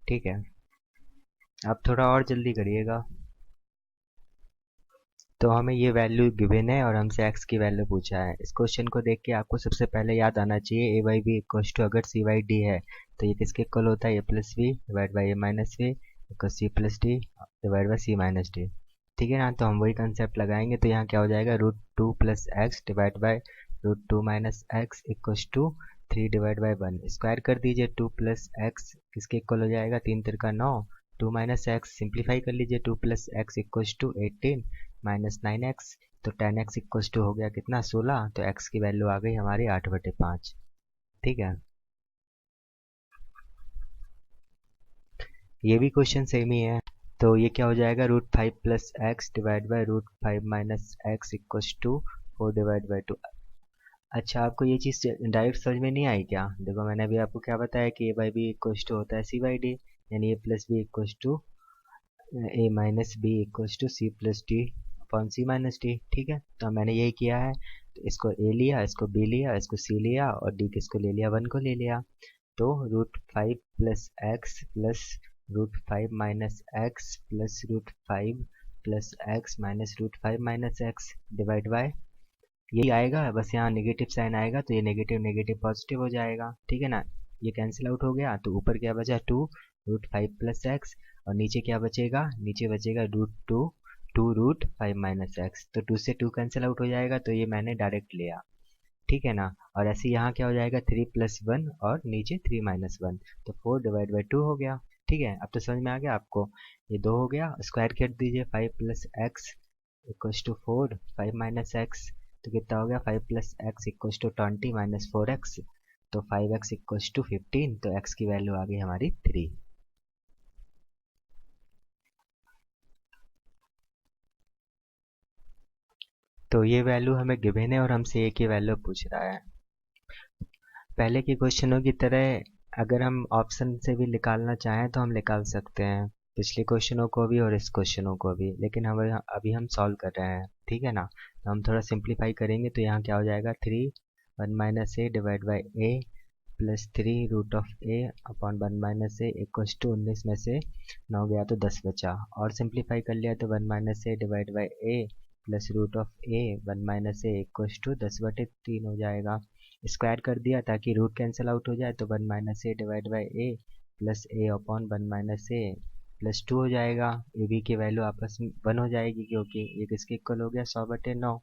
ठीक है, अब थोड़ा और जल्दी करिएगा। तो हमें ये वैल्यू गिवन है और हमसे x की वैल्यू पूछा है। इस क्वेश्चन को देख के आपको सबसे पहले याद आना चाहिए a/b इक्वल्स टू अगर c/d है तो ये किसके इक्वल होता है a + b divide by a - b equal c + d divide by c - d। ठीक है ना, तो हम वही कंसेप्ट लगाएंगे। तो यहाँ क्या हो जाएगा √2 + x divide by √2 - x equals to 3 divide by 1 square कर दीजिए। 2 + x किसके इक्वल हो जाएगा 3 3 9 2 - x सिंप्लीफाई कर लीजिए 2 + x इक्वल्स टू 18 -9x, तो 10x इक्वल्स टू हो गया कितना 16। तो x की वैल्यू आ गई हमारी 8/5। ठीक है, ये भी क्वेश्चन सेम ही है। तो ये क्या हो जाएगा √5 + x divide by √5 - x equals to 4 divide by 2। अच्छा, आपको ये चीज़ डायरेक्ट समझ में नहीं आई क्या? देखो मैंने अभी आपको क्या बताया कि a/b इक्वल्स टू होता है c/d, यानी a + b equals to a - b equals to c + d upon c - d। ठीक है, तो मैंने यही किया है। तो इसको a लिया, इसको b लिया, इसको c लिया और d किसको ले लिया 1 को ले लिया। तो √5 + x + √5 minus x plus √5 plus x minus √5 minus x divide by यही आएगा, बस यहाँ नेगेटिव साइन आएगा तो ये नेगेटिव नेगेटिव पॉजिटिव हो जाएगा, ठीक है ना। ये कैंसिल आउट हो गया तो ऊपर क्या बचा 2 √5 प्लस एक्स और नीचे क्या बचेगा, नीचे बचेगा √2 2 √5 माइनस एक्स। तो 2 से 2 कैंसिल आउट हो जाएगा तो ये मैंने डायरेक्ट लिया, ठीक है ना। और ऐसे यहाँ क्या हो जाएगा 3 प्लस 1 और नीचे 3 माइनस 1 तो 4 डिवाइड बाई 2 हो गया, ठीक है। अब तो समझ में आ गया आपको, ये 2 हो गया, स्क्वायर कर दीजिए 5 plus x equals to 4 5 minus x तो कितना हो गया 5 plus x equals to 20 minus 4x तो 5x इक्वल्स टू 15 तो x की वैल्यू आ गई हमारी 3। तो ये वैल्यू हमें गिवन है और हमसे एक ही वैल्यू पूछ रहा है। पहले के क्वेश्चनों की तरह अगर हम ऑप्शन से भी निकालना चाहें तो हम निकाल सकते हैं, पिछले क्वेश्चनों को भी और इस क्वेश्चनों को भी, लेकिन हम अभी हम सॉल्व कर रहे हैं, ठीक है ना। तो हम थोड़ा सिंप्लीफाई करेंगे तो यहाँ क्या हो जाएगा 3 1 minus a divide by a plus 3 root of a upon 1 minus a equals to 19 में से 9 गया तो 10 बचा, और सिंप्लीफाई कर लिया तो 1 minus a divide by a plus root of a 1 minus a equals to 10/3 हो जाएगा। स्क्वायर कर दिया ताकि रूट कैंसिल आउट हो जाए तो 1 minus a divide by a plus A upon 1 minus A plus 2 हो जाएगा। ए बी की वैल्यू आपस में 1 हो जाएगी क्योंकि ये किसके इक्वल हो गया 100/9।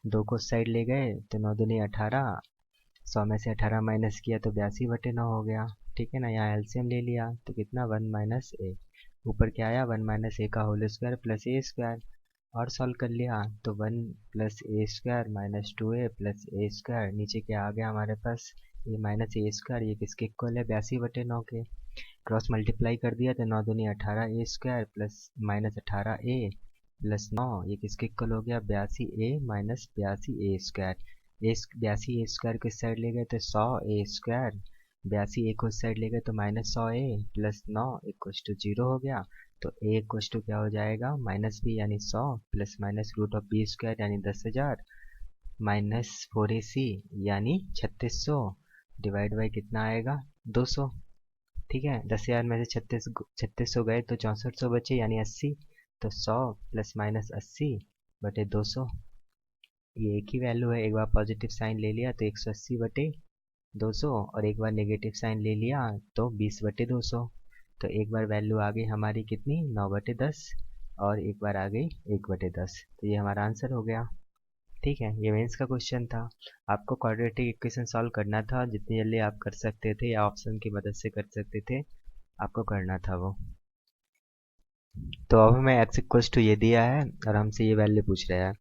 2 को साइड ले गए तो 9 दूनी 18, 100 में से 18 माइनस किया तो 82/9 हो गया, ठीक है ना। यहाँ एलसीएम ले लिया तो कितना 1 माइनस ए, ऊपर क्या आया 1 माइनस ए का whole square plus a square, और सॉल्व कर लिया तो 1 plus a square minus 2a plus a square, नीचे क्या आ गया हमारे पास ये माइनस ए स्क्वायर, ये किसके इक्वल है 82/9 के। क्रॉस मल्टीप्लाई कर दिया तो 9 दूनी 18 a square plus minus 18a plus 9, ये किसके इक्वल हो गया 82a minus 82a square. 82a square को इस साइड ले गए तो 100a स्क्वायर, 82a को इस साइड ले गए तो minus 100a plus 9 equals to 0 हो गया। तो a इक्वल्स टू क्या हो जाएगा माइनस बी यानी 100 plus minus root of b square यानी 10,000 माइनस 4ac यानी 3600 डिवाइड बाई कितना आएगा 200, ठीक है। 10,000 में से 3600 गए तो 6400 बचे यानी 80, तो 100 प्लस माइनस 80/200, ये एक ही वैल्यू है। एक बार पॉजिटिव साइन ले लिया तो 180/200 और एक बार नेगेटिव साइन ले लिया तो 20/200। तो एक बार वैल्यू आ गई हमारी कितनी 9/10 और एक बार आ गई 1/10, तो ये हमारा आंसर हो गया, ठीक है। ये मेंस का क्वेश्चन था, आपको क्वाड्रेटिक इक्वेशन सॉल्व करना था, जितनी जल्दी आप कर सकते थे या ऑप्शन की मदद से कर सकते थे आपको करना था वो। तो अब हमें x इक्वल्स टू ये दिया है और हमसे ये वैल्यू पूछ रहा है,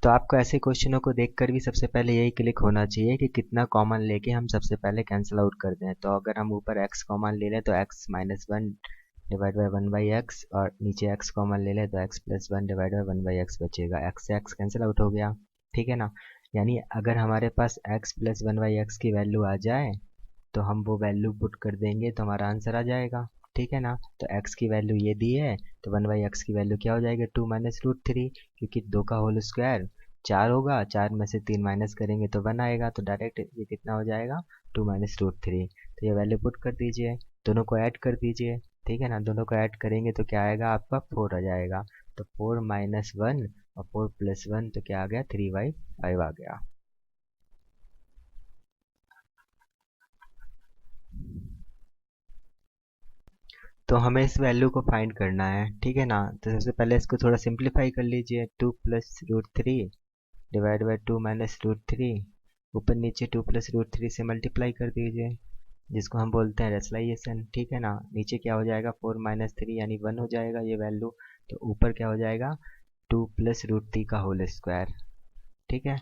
तो आपको ऐसे क्वेश्चनों को देखकर भी सबसे पहले यही क्लिक होना चाहिए कि कितना कॉमन लेके हम सबसे पहले कैंसिल आउट कर दें। तो अगर हम ऊपर x कॉमन ले लें तो x minus 1 divide by 1/x और नीचे x कॉमन ले लें तो x plus 1 divide by 1/x बचेगा, x से x कैंसिल आउट हो गया, ठीक है ना। यानी अगर हमारे पास x प्लस 1/x की वैल्यू आ जाए तो हम वो वैल्यू पुट कर देंगे तो हमारा आंसर आ जाएगा, ठीक है ना। तो x की वैल्यू ये दी है तो 1/x की वैल्यू क्या हो जाएगी 2 माइनस √3, क्योंकि 2 का होल स्क्वायर 4 होगा, 4 में से 3 माइनस करेंगे तो 1 आएगा, तो डायरेक्ट ये कितना हो जाएगा 2 माइनस √3। तो ये वैल्यू पुट कर दीजिए, दोनों को ऐड कर दीजिए, ठीक है ना। दोनों को ऐड करेंगे तो क्या आएगा आपका 4 आ जाएगा, तो 4 माइनस 1 और 4 प्लस 1 तो क्या आ गया 3/5 आ गया। तो हमें इस वैल्यू को फाइंड करना है, ठीक है ना। तो सबसे पहले इसको थोड़ा सिंप्लीफाई कर लीजिए, 2 प्लस √3 डिवाइड बाई 2 माइनस √3, ऊपर नीचे 2 प्लस √3 से मल्टीप्लाई कर दीजिए, जिसको हम बोलते हैं रेशनलाइजेशन, ठीक है ना। नीचे क्या हो जाएगा 4 माइनस 3 यानी 1 हो जाएगा ये वैल्यू, तो ऊपर क्या हो जाएगा 2 प्लस √3 का होल स्क्वायर, ठीक है,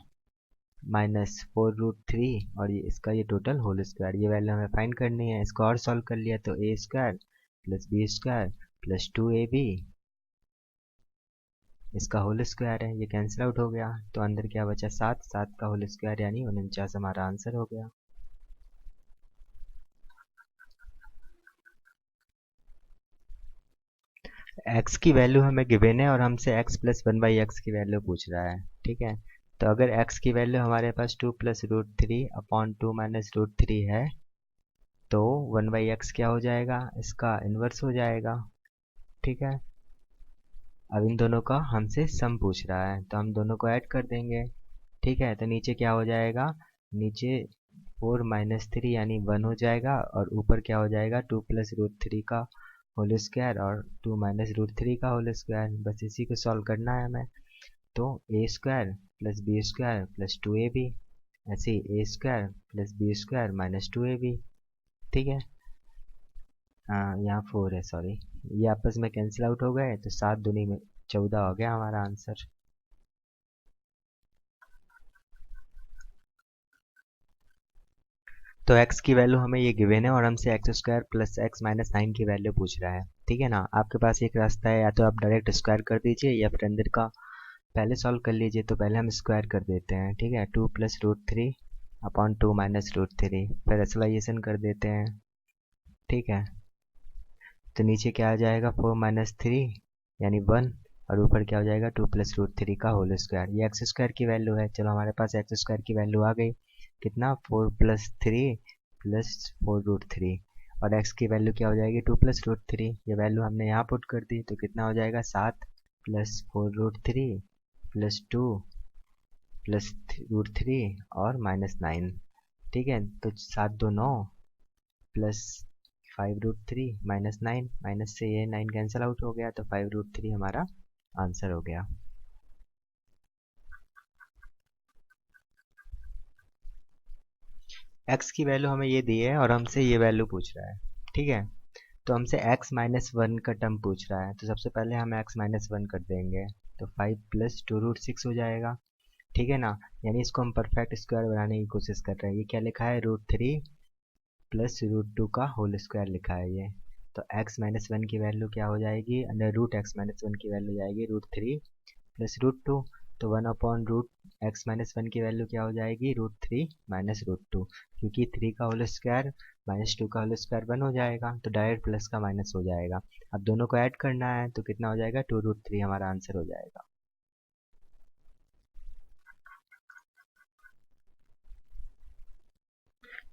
माइनस 4√3 और ये इसका ये टोटल होल स्क्वायर, ये वैल्यू हमें फाइंड करनी है। इसको और सॉल्व कर लिया तो a square plus b square plus 2ab इसका होल स्क्वायर है, ये कैंसिल आउट हो गया, तो अंदर क्या बचा 7, 7 का होल स्क्वायर यानी 49 हमारा आंसर हो गया। x की वैल्यू हमें गिवन है और हमसे x प्लस 1/x की वैल्यू पूछ रहा है, ठीक है। तो अगर x की वैल्यू हमारे पास 2 प्लस √3 अपॉन 2 माइनस √3 है तो 1/x क्या हो जाएगा, इसका इन्वर्स हो जाएगा। ठीक है, अब इन दोनों का हमसे सम पूछ रहा है तो हम दोनों को ऐड कर देंगे। ठीक है, तो नीचे क्या हो जाएगा, नीचे 4 - 3 यानी 1 हो जाएगा, और ऊपर क्या हो जाएगा 2 + √3 का होल स्क्वायर और 2 - √3 का होल स्क्वायर। बस इसी को सॉल्व करना है हमें। तो a² + b² + 2ab, ऐसे ही a² + b² - 2ab। ठीक है, यहाँ 4 है, सॉरी, ये आपस में कैंसिल आउट हो गए, तो 7 दूनी में 14 हो गया हमारा आंसर। तो x की वैल्यू हमें ये गिवन है और हमसे x² + x - 9 की वैल्यू पूछ रहा है। ठीक है ना, आपके पास एक रास्ता है, या तो आप डायरेक्ट स्क्वायर कर दीजिए या फिर अंदर का पहले सॉल्व कर लीजिए। तो पहले हम स्क्वायर कर देते हैं। ठीक है, 2 + √3 अपॉन 2 - √3, फिर रेशनलाइजेशन कर देते हैं। ठीक है, तो नीचे क्या आ जाएगा 4 - 3 यानी 1, और ऊपर क्या हो जाएगा 2 + √3 का होल स्क्वायर। ये x² की वैल्यू है। चलो हमारे पास x² की वैल्यू आ गई, कितना 4 + 3 + 4√3, और x की वैल्यू क्या हो जाएगी 2 + √3। ये वैल्यू हमने यहाँ पुट कर दी, तो कितना हो जाएगा 7 + 4√3 + 2 + √3 और -9। ठीक है, तो 7 2 9 प्लस 5√3 -9, माइनस से ये 9 कैंसिल आउट हो गया, तो 5√3 हमारा आंसर हो गया। x की वैल्यू हमें ये दी है और हमसे ये वैल्यू पूछ रहा है। ठीक है, तो हमसे x - 1 का टर्म पूछ रहा है, तो सबसे पहले हम x - 1 कर देंगे, तो 5 + 2√6 हो जाएगा। ठीक है ना, यानी इसको हम परफेक्ट स्क्वायर बनाने की कोशिश कर रहे हैं। ये क्या लिखा है √3 + √2 का होल स्क्वायर लिखा है ये। तो x - 1 की वैल्यू क्या हो जाएगी, अंडर रूट x - 1 की वैल्यू जाएगी √3 + √2, तो 1/√x - 1 की वैल्यू क्या हो जाएगी √3 - √2, क्योंकि 3 का होल स्क्वायर -2 का होल स्क्वायर 1 हो जाएगा, तो डायरेक्ट प्लस का माइनस हो जाएगा। अब दोनों को ऐड करना है, तो कितना हो जाएगा 2√3 हमारा आंसर हो जाएगा।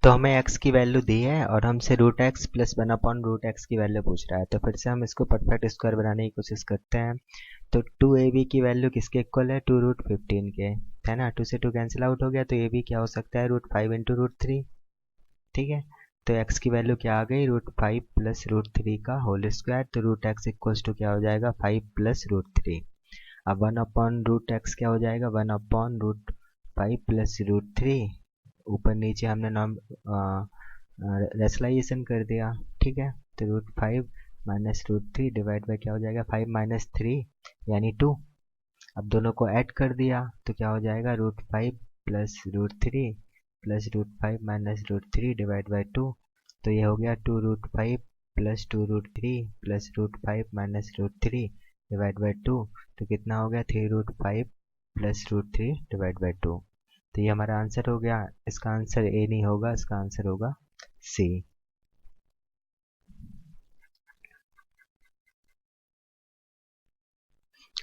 तो हमें x की वैल्यू दी है और हमसे √x + 1/√x की वैल्यू पूछ रहा है, तो फिर से हम इसको परफेक्ट स्क्वायर बनाने की कोशिश करते हैं। तो 2ab की वैल्यू किसके इक्वल है 2√15 के, है ना। 2 से 2 कैंसिल आउट हो गया, तो ab क्या हो सकता है √5 × √3। ठीक है, तो x की वैल्यू क्या आ गई √5 + √3 का होल स्क्वायर, तो √x = क्या हो जाएगा 5 + √3। अब 1/√x क्या हो जाएगा 1/√5 + √3, ऊपर नीचे हमने नॉम रेशनलाइजेशन कर दिया। ठीक है, तो √5 - √3 डिवाइड बाय क्या हो जाएगा 5 - 3 यानी 2। अब दोनों को ऐड कर दिया, तो क्या हो जाएगा √5 + √3 + √5 - √3 डिवाइड बाय 2, तो ये हो गया 2√5 + 2√3 + √5 - √3 डिवाइड बाय 2, तो कितना हो गया 3√5 + √3 डिवाइड बाय 2। तो ये हमारा आंसर हो गया। इसका आंसर ए नहीं होगा, इसका आंसर होगा सी।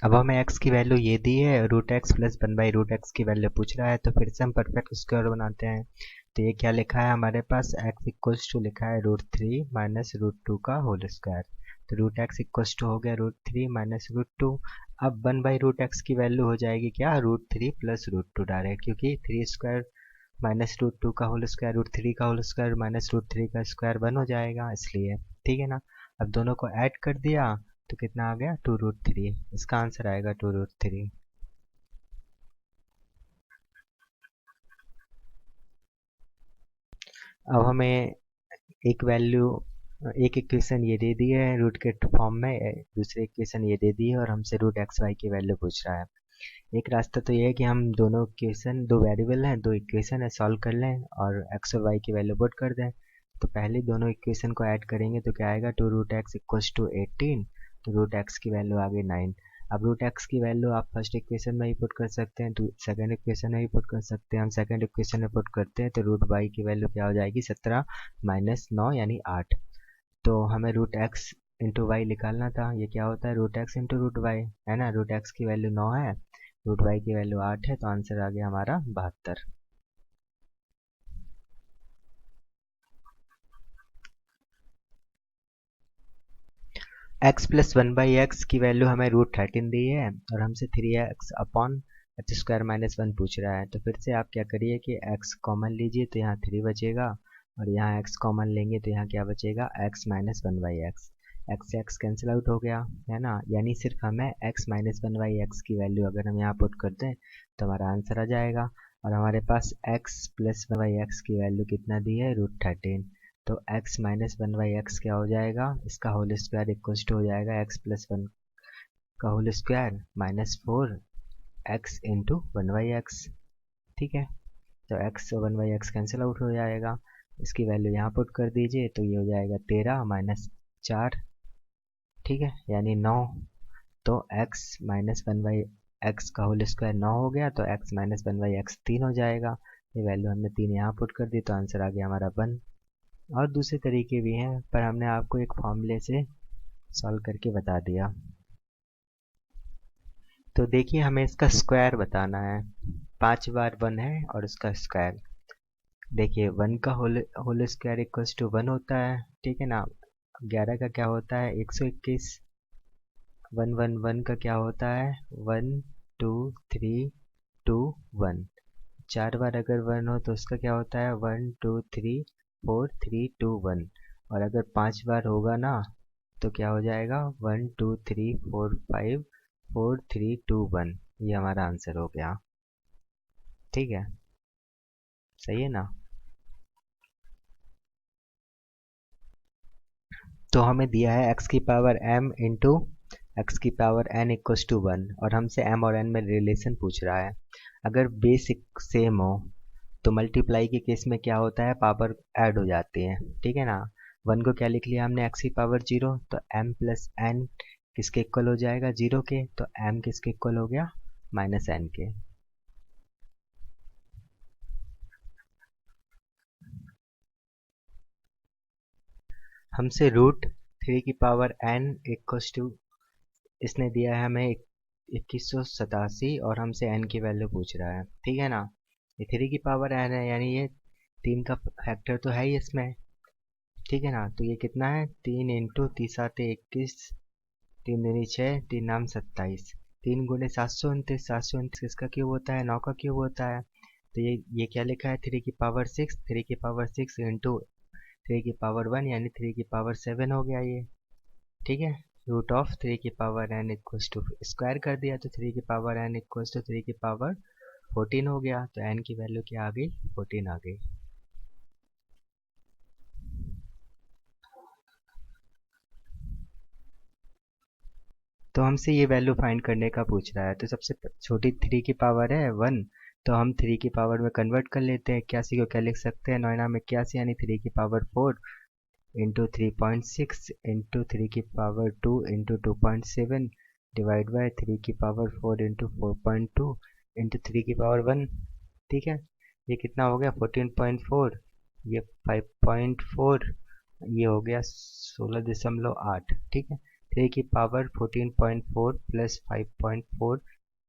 अब हमें x की वैल्यू ये दी है, √x + 1/√x की वैल्यू पूछ रहा है, तो फिर से हम परफेक्ट स्क्वायर बनाते हैं। तो ये क्या लिखा है हमारे पास x = लिखा है √3 - √2 का होल स्क्वायर, तो √x = हो गया √3 - √2। अब 1/√x की वैल्यू हो जाएगी क्या √3 + √2 डायरेक्ट, क्योंकि 3² - √2 का होल स्क्वायर √3 का होल स्क्वायर -√3 का स्क्वायर 1 हो जाएगा, इसलिए। ठीक है ना, अब दोनों को ऐड कर दिया, तो कितना आ गया 2√3, इसका आंसर आएगा 2√3। अब हमें एक वैल्यू एक इक्वेशन ये दे दी है रूट के फॉर्म में, दूसरी इक्वेशन ये दे दी है और हमसे √xy की वैल्यू पूछ रहा है। एक रास्ता तो ये है कि हम दोनों इक्वेशन, दो वेरिएबल हैं, दो इक्वेशन है, सॉल्व कर लें और x और y की वैल्यू पुट कर दें। तो पहले दोनों इक्वेशन को ऐड करेंगे, तो क्या आएगा 2√x = 18, तो √x की वैल्यू आ गई 9। अब √x की वैल्यू आप फर्स्ट इक्वेशन में ही पुट कर सकते हैं, तो सेकंड इक्वेशन में ही पुट कर सकते हैं। हम सेकंड इक्वेशन में पुट करते हैं, तो √y की वैल्यू क्या हो जाएगी 17 - 9 यानी 8। तो हमें √x × y निकालना था, ये क्या होता है √x × √y, है ना। √x की वैल्यू 9 है, √y की वैल्यू 8 है, तो आंसर आ गया हमारा 72। x प्लस 1/x की वैल्यू हमें √13 दी है और हमसे 3x upon x square minus 1 पूछ रहा है। तो फिर से आप क्या करिए कि x कॉमन लीजिए तो यहाँ 3 बचेगा और यहाँ x कॉमन लेंगे तो यहाँ क्या बचेगा x माइनस 1/x। x से x कैंसिल आउट हो गया है ना, यानी सिर्फ हमें x माइनस 1/x की वैल्यू अगर हम यहाँ पुट कर दें तो हमारा आंसर आ जाएगा। और हमारे पास x प्लस 1/x की वैल्यू कितना दी है √13, तो x माइनस 1/x क्या हो जाएगा, इसका होल स्क्वायर इक्वल टू हो जाएगा x प्लस 1 का whole square minus 4x into 1/x। ठीक है, तो x और 1/x कैंसिल आउट हो जाएगा। इसकी वैल्यू यहाँ पुट कर दीजिए तो ये हो जाएगा 13 माइनस 4, ठीक है, यानी 9। तो x माइनस 1/x का होल स्क्वायर 9 हो गया, तो x माइनस 1/x 3 हो जाएगा। ये वैल्यू हमने 3 यहाँ पुट कर दी तो आंसर आ गया हमारा 1। और दूसरे तरीके भी हैं पर हमने आपको एक फॉर्मूले से सॉल्व करके बता दिया। तो देखिए हमें इसका स्क्वायर बताना है। 5 बार 1 है और उसका स्क्वायर देखिए 1 का होल स्क्वायर इक्वल्स टू 1 होता है, ठीक है ना। 11 का क्या होता है 121। 1 का क्या होता है 1 2 3 2 1। 4 बार अगर 1 हो तो उसका क्या होता है 1 2 3 4 3 2 1। और अगर 5 बार होगा ना तो क्या हो जाएगा 1 2 3 4 5 4 3 2 1। ये हमारा आंसर हो गया, ठीक है, सही है ना। तो हमें दिया है x की पावर m इंटू एक्स की पावर n इक्वल्स टू 1 और हमसे m और n में रिलेशन पूछ रहा है। अगर बेस सेम हो तो मल्टीप्लाई के केस में क्या होता है पावर ऐड हो जाती है, ठीक है ना। 1 को क्या लिख लिया हमने x की पावर 0, तो m प्लस n किसके इक्वल हो जाएगा 0 के, तो m किसके इक्वल हो गया माइनस n के। हमसे √3 की पावर n इक्वल्स टू इसने दिया है हमें 2187 और हमसे n की वैल्यू पूछ रहा है, ठीक है ना। ये 3 की पावर n है यानी ये 3 का फैक्टर तो है ही इसमें, ठीक है ना। तो ये कितना है 3 इंटू 3 7 21, 3 दूनी 6, 3 नाम 27, 3 गुणे 729, 729 किसका क्यूब होता है 9 का क्यूब होता है। तो ये क्या लिखा है 3 की पावर 6, 3 की पावर 6 इंटू 3 की पावर 1 यानी 3 की पावर 7 हो गया ये, ठीक है। √3 की power n equals to square कर दिया तो 3 की पावर n इक्वल्स टू 3 की पावर 14 हो गया। तो n की वैल्यू क्या आ गई 14 आ गई। तो हमसे ये वैल्यू फाइंड करने का पूछ रहा है। तो सबसे छोटी 3 की पावर है 1, तो हम 3 की पावर में कन्वर्ट कर लेते हैं। 81 को क्या लिख सकते हैं 9 में 81 यानी 3 की पावर 4 इंटू 3.6 इंटू 3 की पावर 2 इंटू 2.7 डिवाइड बाय 3 की पावर 4 इंटू 4.2 इंटू 3 की पावर 1, ठीक है। ये कितना हो गया 14.4, ये 5.4, ये हो गया 16.8, ठीक है। 3 की power 14.4 plus 5.4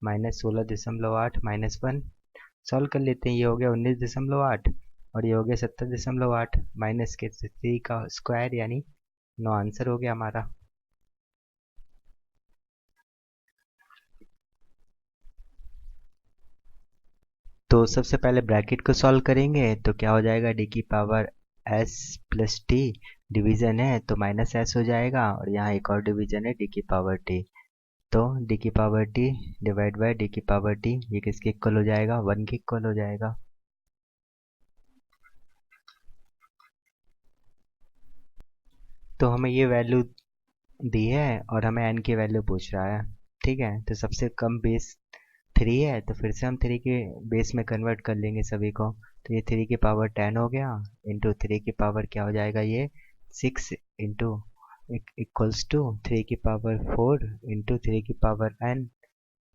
minus 16.8 minus 1, solve कर लेते हैं। ये हो गया 19.8 और ये हो गया 17.8 माइनस के 3 का स्क्वायर यानी 9 आंसर हो गया हमारा। तो सबसे पहले ब्रैकेट को सॉल्व करेंगे तो क्या हो जाएगा डी की power s plus T, division है तो माइनस s हो जाएगा और यहाँ एक और डिवीजन है डी की पावर t, तो डी की power t divide by D की पावर t, ये किसके इक्वल हो जाएगा 1 के इक्वल हो जाएगा। तो हमें ये वैल्यू दी है और हमें n की वैल्यू पूछ रहा है, ठीक है। तो सबसे कम बेस 3 है तो फिर से हम 3 के बेस में कन्वर्ट कर लेंगे सभी को। तो ये 3 की पावर 10 हो गया इंटू 3 की पावर क्या हो जाएगा ये 6 इंटू इक्वल्स टू 3 की पावर 4 इंटू 3 की पावर n,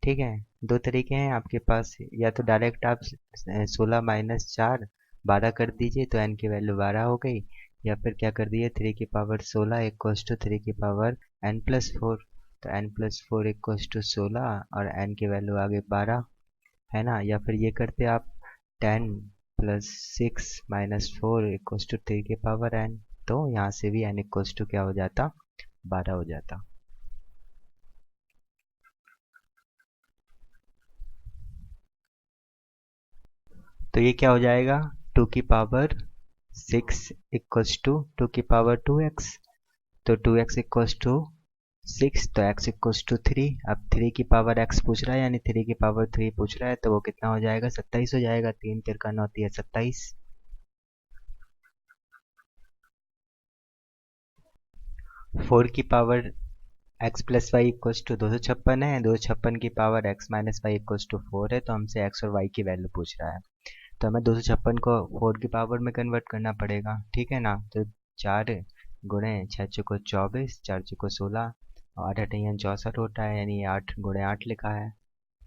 ठीक है। दो तरीके हैं आपके पास, या तो डायरेक्ट आप 16 माइनस 4 12 कर दीजिए तो n की वैल्यू 12 हो गई, या फिर क्या कर दिए 3 की पावर 16 इक्वल्स टू 3 की पावर n प्लस 4, तो n प्लस 4 इक्वल्स टू 16 और n की वैल्यू आ गई 12, है ना। या फिर ये करते आप 10 प्लस 6 माइनस 4 इक्वल्स टू 3 की पावर n, तो यहाँ से भी n इक्वल्स टू क्या हो जाता 12 हो जाता। तो ये क्या हो जाएगा, 2 की पावर 6 इक्वल्स टू 2 की पावर 2x। तो 2x इक्वल्स टू 6, तो x इक्वल्स टू 3। अब 3 की पावर x पूछ रहा है, यानी 3 की पावर 3 पूछ रहा है, तो वो कितना हो जाएगा, 27 हो जाएगा। 3 तिरका 9 है 27। 4 की power x plus y equals to 256 है। 256 की power x minus y equals to 4 है, तो हमसे x और y की वैल्यू पूछ रहा है। तो हमें 256 को 4 की पावर में कन्वर्ट करना पड़ेगा, ठीक है ना। तो 4 गुणे 6 चौको 24, 4 चौको 16, 8 अठैया 64 होता है, यानी 8 गुणे 8 लिखा है,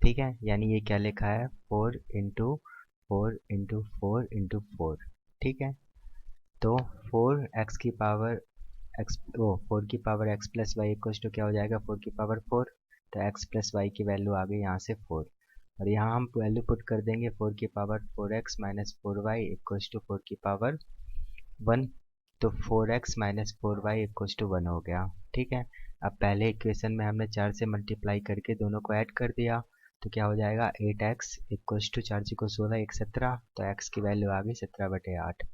ठीक है। यानी ये क्या लिखा है, 4 इंटू 4 इंटू 4 इंटू 4, ठीक है। तो 4 प्लस वाई इक्वल्स टू क्या हो जाएगा, 4 की पावर 4। तो x प्लस वाई की वैल्यू आ गई यहाँ से 4, और यहाँ हम वैल्यू पुट कर देंगे 4 की power 4x minus 4y equals to 4 की पावर 1। तो 4x minus 4y equals to 1 हो गया, ठीक है। अब पहले इक्वेशन में हमने 4 से मल्टीप्लाई करके दोनों को ऐड कर दिया, तो क्या हो जाएगा, 8x इक्वल्स टू 4 को 16 1 17। तो x की वैल्यू आ गई 17/8।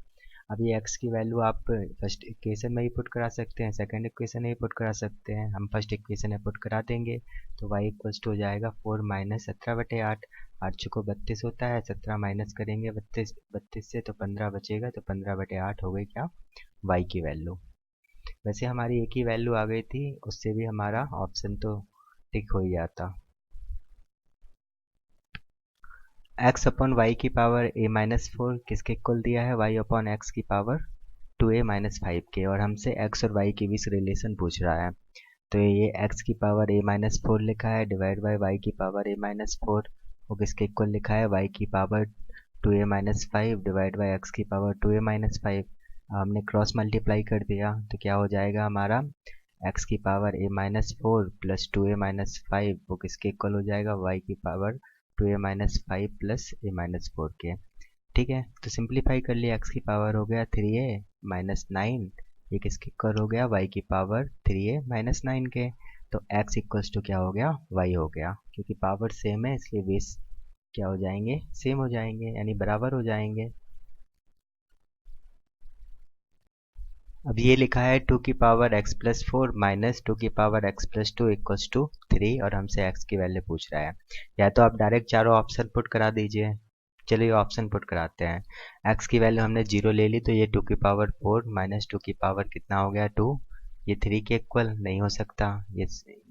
अब ये x की वैल्यू आप फर्स्ट इक्वेशन में ही पुट करा सकते हैं, सेकंड इक्वेशन में ही पुट करा सकते हैं। हम फर्स्ट इक्वेशन में पुट करा देंगे, तो y इक्वल्स टू हो जाएगा 4 माइनस 17/8। 8 चौको 32 होता है, 17 माइनस करेंगे 32 से, तो 15 बचेगा। तो 15/8 हो गई क्या, y की वैल्यू। वैसे हमारी एक ही वैल्यू आ गई थी, उससे भी हमारा ऑप्शन तो टिक हो ही जाता। x अपॉन वाई की पावर a-4 किसके इक्वल दिया है, y अपॉन x की पावर 2a-5 के, और हमसे x और y के बीच रिलेशन पूछ रहा है। तो ये x की पावर a-4 लिखा है डिवाइड बाय y की पावर a-4, वो किसके इक्वल लिखा है, y की power 2a-5 divide by x की पावर 2a-5। हमने क्रॉस मल्टीप्लाई कर दिया, तो क्या हो जाएगा हमारा, x की पावर a-4 प्लस 2a-5 वो किसके इक्वल हो जाएगा, y की पावर 2a-5 प्लस a-4 के, ठीक है। तो सिंप्लीफाई कर लिया, x की पावर हो गया 3a-9, ये किसके इक्वल हो गया, y की पावर 3a-9 के। तो x इक्वल्स टू क्या हो गया, y हो गया, क्योंकि पावर सेम है इसलिए बेस क्या हो जाएंगे, सेम हो जाएंगे, यानी बराबर हो जाएंगे। अब ये लिखा है 2 की पावर x+4 माइनस 2 की पावर x+2 इक्वल्स टू 3, और हमसे x की वैल्यू पूछ रहा है। या तो आप डायरेक्ट चारों ऑप्शन पुट करा दीजिए। चलिए ऑप्शन पुट कराते हैं। x की वैल्यू हमने 0 ले ली, तो ये 2 की पावर 4 माइनस 2 की पावर कितना हो गया 2। ये 3 के इक्वल नहीं हो सकता। ये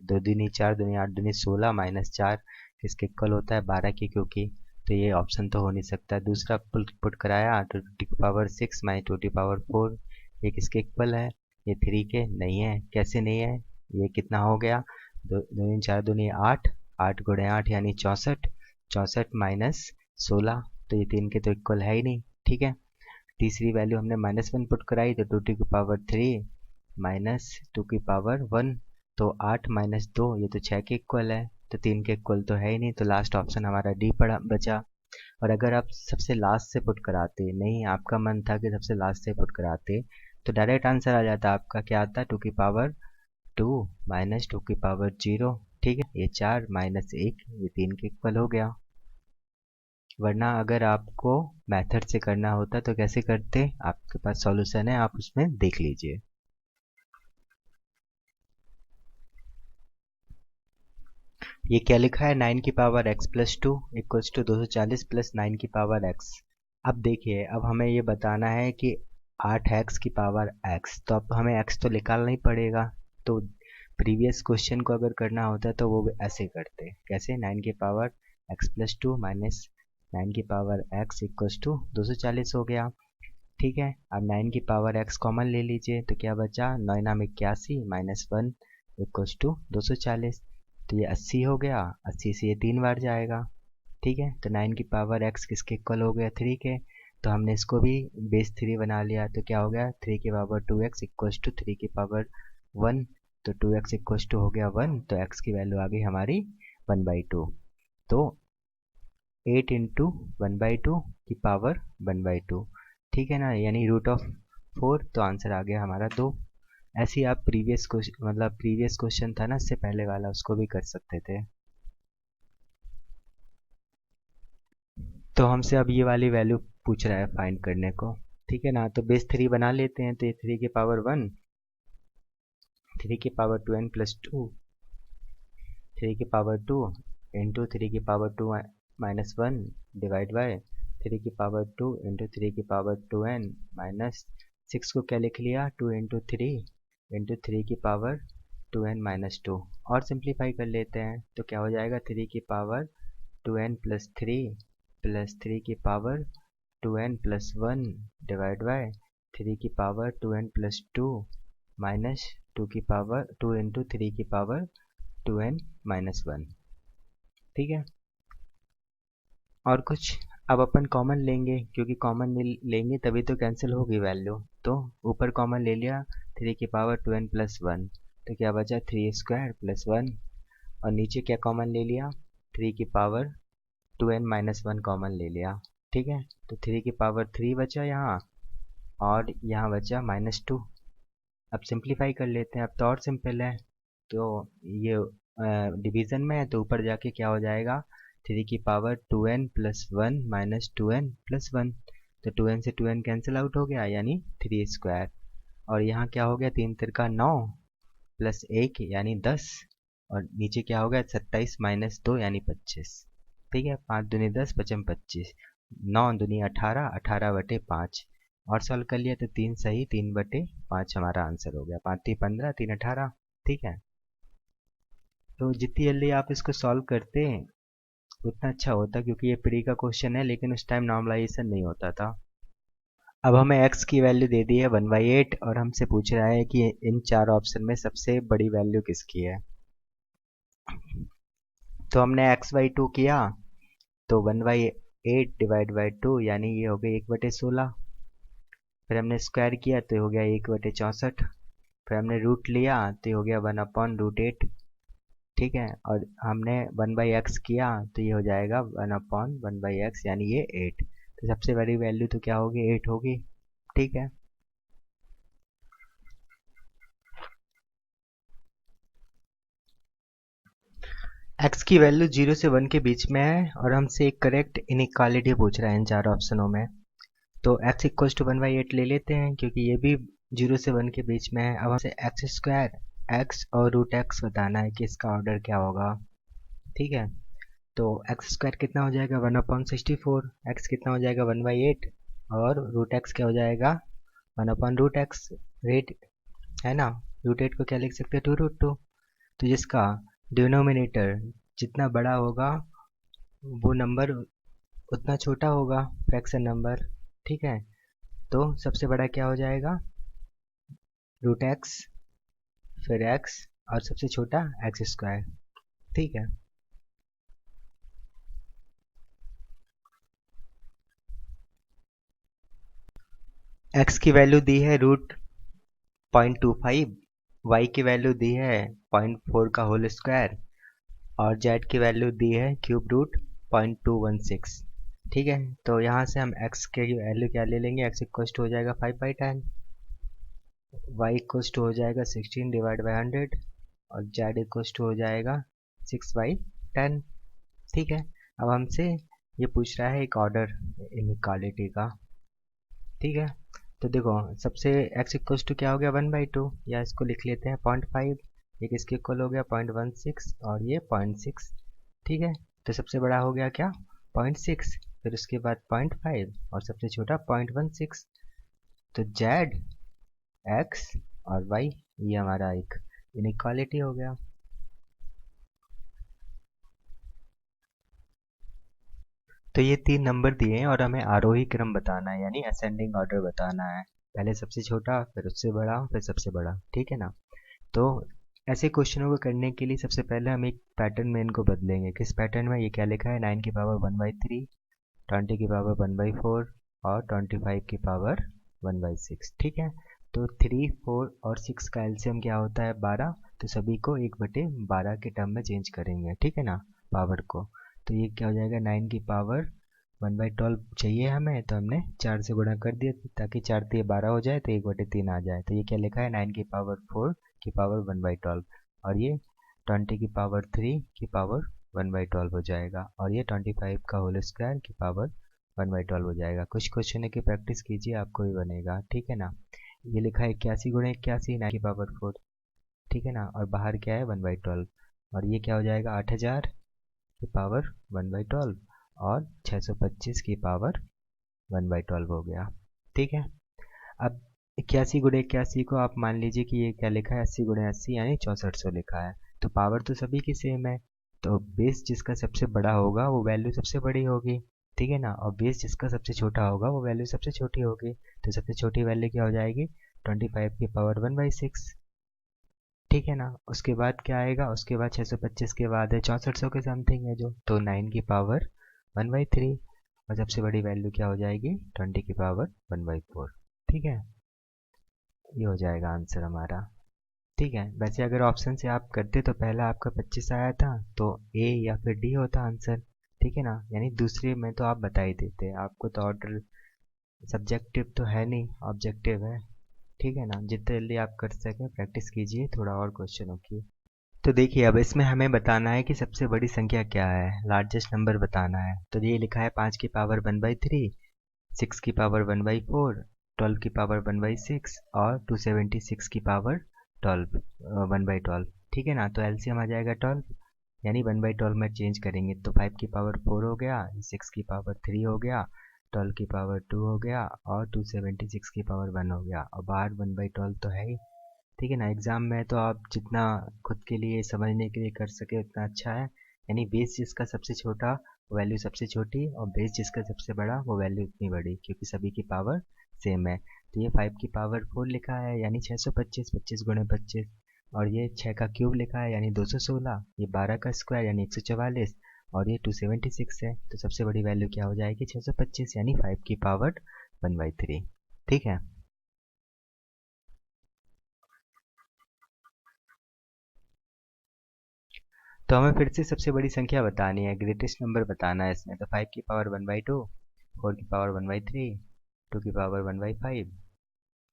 2 दूनी 4 दूनी 8 दूनी 16 माइनस 4 किसके इक्वल होता है, 12 के, क्योंकि तो ये ऑप्शन तो हो नहीं सकता। दूसरा पुट कराया, तो 2 की पावर 6 माइनस 2 की पावर 4 ये किसके इक्वल है, ये 3 के नहीं है। कैसे नहीं है, ये कितना हो गया, 2 दूनी 4 दूनी 8, 8 गुणे 8 यानी 64, 64 माइनस 16, तो ये 3 के तो इक्वल है ही नहीं, ठीक है। तीसरी वैल्यू हमने -1 पुट कराई, तो 2 की पावर 3 माइनस 2 की पावर 1, तो 8 माइनस 2 ये तो 6 के इक्वल है, तो 3 के इक्वल तो है ही नहीं। तो लास्ट ऑप्शन हमारा डी पड़ा बचा। और अगर आप सबसे लास्ट से पुट कराते, नहीं आपका मन था कि सबसे लास्ट से पुट कराते, तो डायरेक्ट आंसर आ जाता। आपका क्या आता, 2 की पावर 2 माइनस 2 की पावर 0, ठीक है। ये 4 माइनस 1 ये 3 के इक्वल हो गया। वरना अगर आपको मेथड से करना होता तो कैसे करते, आपके पास सॉल्यूशन है, आप उसमें देख लीजिए। ये क्या लिखा है, 9 की power x+2 equals to 240 plus 9 की पावर x। अब देखिए, अब हमें ये बताना है कि 8x की पावर x, तो अब हमें x तो निकालना ही पड़ेगा। तो प्रीवियस क्वेश्चन को अगर करना होता तो वो ऐसे करते, कैसे, 9 की पावर x+2 माइनस 9 की पावर x इक्वल्स टू 240 हो गया, ठीक है। अब 9 की पावर x कॉमन ले लीजिए, तो क्या बचा, 9 नाम 81 माइनस 1 इक्वल्स टू 240, तो ये 80 हो गया। 80 से ये 3 बार जाएगा, ठीक है। तो 9 की पावर x किसके इक्वल हो गया, 3 के। तो हमने इसको भी बेस 3 बना लिया, तो क्या हो गया, 3 की पावर 2x इक्वल्स टू 3 की पावर 1, तो 2x इक्वल्स टू हो गया 1, तो x की वैल्यू आ गई हमारी 1/2। तो 8 इंटू 1/2 की पावर 1/2, ठीक है ना, यानी √4, तो आंसर आ गया हमारा 2। ऐसे ही आप प्रीवियस क्वेश्चन मतलब प्रीवियस क्वेश्चन था ना इससे पहले वाला, उसको भी कर सकते थे। तो हमसे अब ये वाली वैल्यू पूछ रहा है फाइंड करने को, ठीक है ना। तो बेस 3 बना लेते हैं। तो ये 3 की पावर 1, 3 की पावर 2n प्लस 2, 3 की पावर 2 इंटू 3 की पावर 2 माइनस 1 डिवाइड बाय 3 की पावर 2 इंटू 3 की पावर 2n माइनस 6 को क्या लिख लिया, 2 इंटू 3 इंटू 3 की पावर 2n माइनस 2। और सिंप्लीफाई कर लेते हैं तो क्या हो जाएगा, 3 की पावर 2n प्लस 3 की power 2n plus 1 divide bye 3 की पावर 2n प्लस 2 माइनस 2 की पावर 2 इंटू 3 की पावर 2n माइनस 1। ठीक है। और कुछ अब अपन कॉमन लेंगे, क्योंकि कॉमन लेंगे तभी तो कैंसिल होगी वैल्यू। तो ऊपर कॉमन ले लिया 3 की पावर 2n प्लस 1, तो क्या बचा 3 स्क्वायर प्लस 1। और नीचे क्या कॉमन ले लिया, 3 की पावर 2n माइनस 1 कॉमन ले लिया। ठीक है। तो 3 की पावर 3 बचा यहाँ, और यहाँ बचा माइनस 2। अब सिंप्लीफाई कर लेते हैं, अब तो और सिंपल है। तो ये डिवीज़न में है तो ऊपर जाके क्या हो जाएगा, 3 की power 2n plus 1 minus 2n plus 1। तो 2n से 2n कैंसिल आउट हो गया, यानी 3 स्क्वायर। और यहाँ क्या हो गया, 3 तिरका 9 प्लस 1 यानी 10। और नीचे क्या हो गया, 27 माइनस 2 यानी 25। ठीक है। 5 दूनी 10, 5 25, 9 दूनी 18, 18 बटे 5। और सॉल्व कर लिया तो 3 सही 3 बटे 5 हमारा आंसर हो गया। 5 3 15, 3 18। ठीक है। तो जितनी जल्दी आप इसको सॉल्व करते हैं उतना अच्छा होता, क्योंकि ये प्री का क्वेश्चन है, लेकिन उस टाइम नॉर्मलाइजेशन नहीं होता था। अब हमें x की वैल्यू दे दी है 1/8, और हमसे पूछ रहा है कि इन चार ऑप्शन में सबसे बड़ी वैल्यू किसकी है। तो हमने x/2 किया, तो 1/8 डिवाइड बाई 2 यानी ये हो गया 1/16। फिर हमने स्क्वायर किया तो ये हो गया 1/64। फिर हमने रूट लिया तो ये हो गया 1/√8। ठीक है। और हमने 1/x किया तो ये हो जाएगा 1/1/x, यानी ये 8। तो सबसे बड़ी वैल्यू तो क्या होगी, 8 होगी। ठीक है। x की वैल्यू 0 से 1 के बीच में है, और हमसे एक करेक्ट इनइक्वालिटी पूछ रहा है इन चार ऑप्शनों में। तो x इक्वल्स टू 1/8 ले लेते हैं, क्योंकि ये भी 0 से 1 के बीच में है। अब हमसे एक्स स्क्वायर x और रूट x बताना है कि इसका ऑर्डर क्या होगा। ठीक है। तो एक्स स्क्वायर कितना हो जाएगा, 1/64। एक्स कितना हो जाएगा, 1/8। और रूट एक्स क्या हो जाएगा, 1/√x। रेट है ना, √8 को क्या लिख सकते हैं, 2√2। तो जिसका डिनोमिनेटर जितना बड़ा होगा वो नंबर उतना छोटा होगा, फ्रैक्शन नंबर। ठीक है। तो सबसे बड़ा क्या हो जाएगा, √x, फिर x, और सबसे छोटा एक्स स्क्वायर। ठीक है। x की वैल्यू दी है √0.25, y की वैल्यू दी है 0.4 का होल स्क्वायर, और z की वैल्यू दी है क्यूब रूट 0.216। ठीक है। तो यहाँ से हम x के वैल्यू क्या ले लेंगे, x इक्वल्स टू हो जाएगा 5/10, y इक्वल्स टू हो जाएगा 16 डिवाइड बाई 100, और z इक्वल्स टू हो जाएगा 6/10। ठीक है। अब हमसे ये पूछ रहा है एक ऑर्डर इनइक्वालिटी का। ठीक है। तो देखो सबसे x इक्वल्स टू क्या हो गया, 1/2, या इसको लिख लेते हैं 0.5। एक इसके इक्वल हो गया 0.16, और ये 0.6। ठीक है। तो सबसे बड़ा हो गया क्या, 0.6, फिर उसके बाद 0.5, और सबसे छोटा 0.16। तो z, x और y, ये हमारा एक इनइक्वालिटी हो गया। तो ये 3 नंबर दिए हैं, और हमें आरोही क्रम बताना है, यानी असेंडिंग ऑर्डर बताना है। पहले सबसे छोटा, फिर उससे बड़ा, फिर सबसे बड़ा। ठीक है ना। तो ऐसे क्वेश्चनों को करने के लिए सबसे पहले हम एक पैटर्न में इनको बदलेंगे। किस पैटर्न में, ये क्या लिखा है, 9 की पावर 1/3, 20 की पावर 1/4, और 25 की पावर 1/6। ठीक है। तो 3, 4 और 6 का एलसीएम क्या होता है, 12। तो सभी को 1/12 के टर्म में चेंज करेंगे। ठीक है ना, पावर को। तो ये क्या हो जाएगा, 9 की पावर 1/12 चाहिए हमें, तो हमने 4 से गुणा कर दिया ताकि 4 3 12 हो जाए, तो 1/3 आ जाए। तो ये क्या लिखा है, 9 की पावर 4 की पावर 1/12, और ये 20 की पावर 3 की पावर 1/12 हो जाएगा, और ये 25 का होल स्क्वायर की पावर 1/12 हो जाएगा। कुछ क्वेश्चन की प्रैक्टिस कीजिए, आपको भी बनेगा, ठीक है ना। ये लिखा है 81 गुणे 81, 9 की पावर 4, ठीक है ना, और बाहर क्या है 1/12, और ये क्या हो जाएगा 8000 की पावर 1/12 और 625 की पावर 1/12 हो गया, ठीक है। अब 81 गुणे 81 को आप मान लीजिए कि ये क्या लिखा है 80 गुणे 80 यानी 6400 लिखा है। तो पावर तो सभी की सेम है, तो बेस जिसका सबसे बड़ा होगा वो वैल्यू सबसे बड़ी होगी, ठीक है ना, और बेस जिसका सबसे छोटा होगा वो वैल्यू सबसे छोटी होगी। तो सबसे छोटी वैल्यू क्या हो जाएगी 25 की पावर 1/6, ठीक है ना। उसके बाद क्या आएगा, उसके बाद 625 के बाद है 6400 के समथिंग है जो, तो 9 की पावर 1/3, और सबसे बड़ी वैल्यू क्या हो जाएगी 20 की पावर 1/4, ठीक है। ये हो जाएगा आंसर हमारा, ठीक है। वैसे अगर ऑप्शन से आप करते तो पहला आपका 25 आया था, तो ए या फिर डी होता आंसर, ठीक है ना, यानी दूसरे में तो आप बता ही देते, आपको तो ऑर्डर सब्जेक्टिव तो है नहीं, ऑब्जेक्टिव है, ठीक है ना। जितने जल्दी आप कर सकें प्रैक्टिस कीजिए, थोड़ा और क्वेश्चनों की। तो देखिए अब इसमें हमें बताना है कि सबसे बड़ी संख्या क्या है, लार्जेस्ट नंबर बताना है। तो ये लिखा है 5 की पावर 1/3, 6 की पावर 1/4, 12 की पावर 1/6 और 276 की पावर 1/12, ठीक है ना। तो एलसीएम आ जाएगा 12, यानी 1/12 में चेंज करेंगे तो 5 की पावर 4 हो गया, 6 की पावर 3 हो गया, 12 की पावर 2 हो गया और 276 की पावर 1 हो गया, और बाहर 1/12 तो है ही, ठीक है ना। एग्जाम में तो आप जितना खुद के लिए समझने के लिए कर सके उतना अच्छा है, यानी बेस जिसका सबसे छोटा वो वैल्यू सबसे छोटी, और बेस जिसका सबसे बड़ा वो वैल्यू उतनी बड़ी, क्योंकि सभी की पावर सेम है। तो ये 5 की पावर 4 लिखा है यानी 625, 25 गुणे 25, और ये 6 का क्यूब लिखा है यानी 216, ये 12 का स्क्वायर यानी 144, और ये 276 है, तो सबसे बड़ी वैल्यू क्या हो जाएगी 625 यानी 5 की पावर 1/3, ठीक है। तो हमें फिर से सबसे बड़ी संख्या बतानी है, ग्रेटेस्ट नंबर बताना है इसमें। तो 5 की पावर 1/2, 4 की पावर 1/3, 2 की पावर 1/5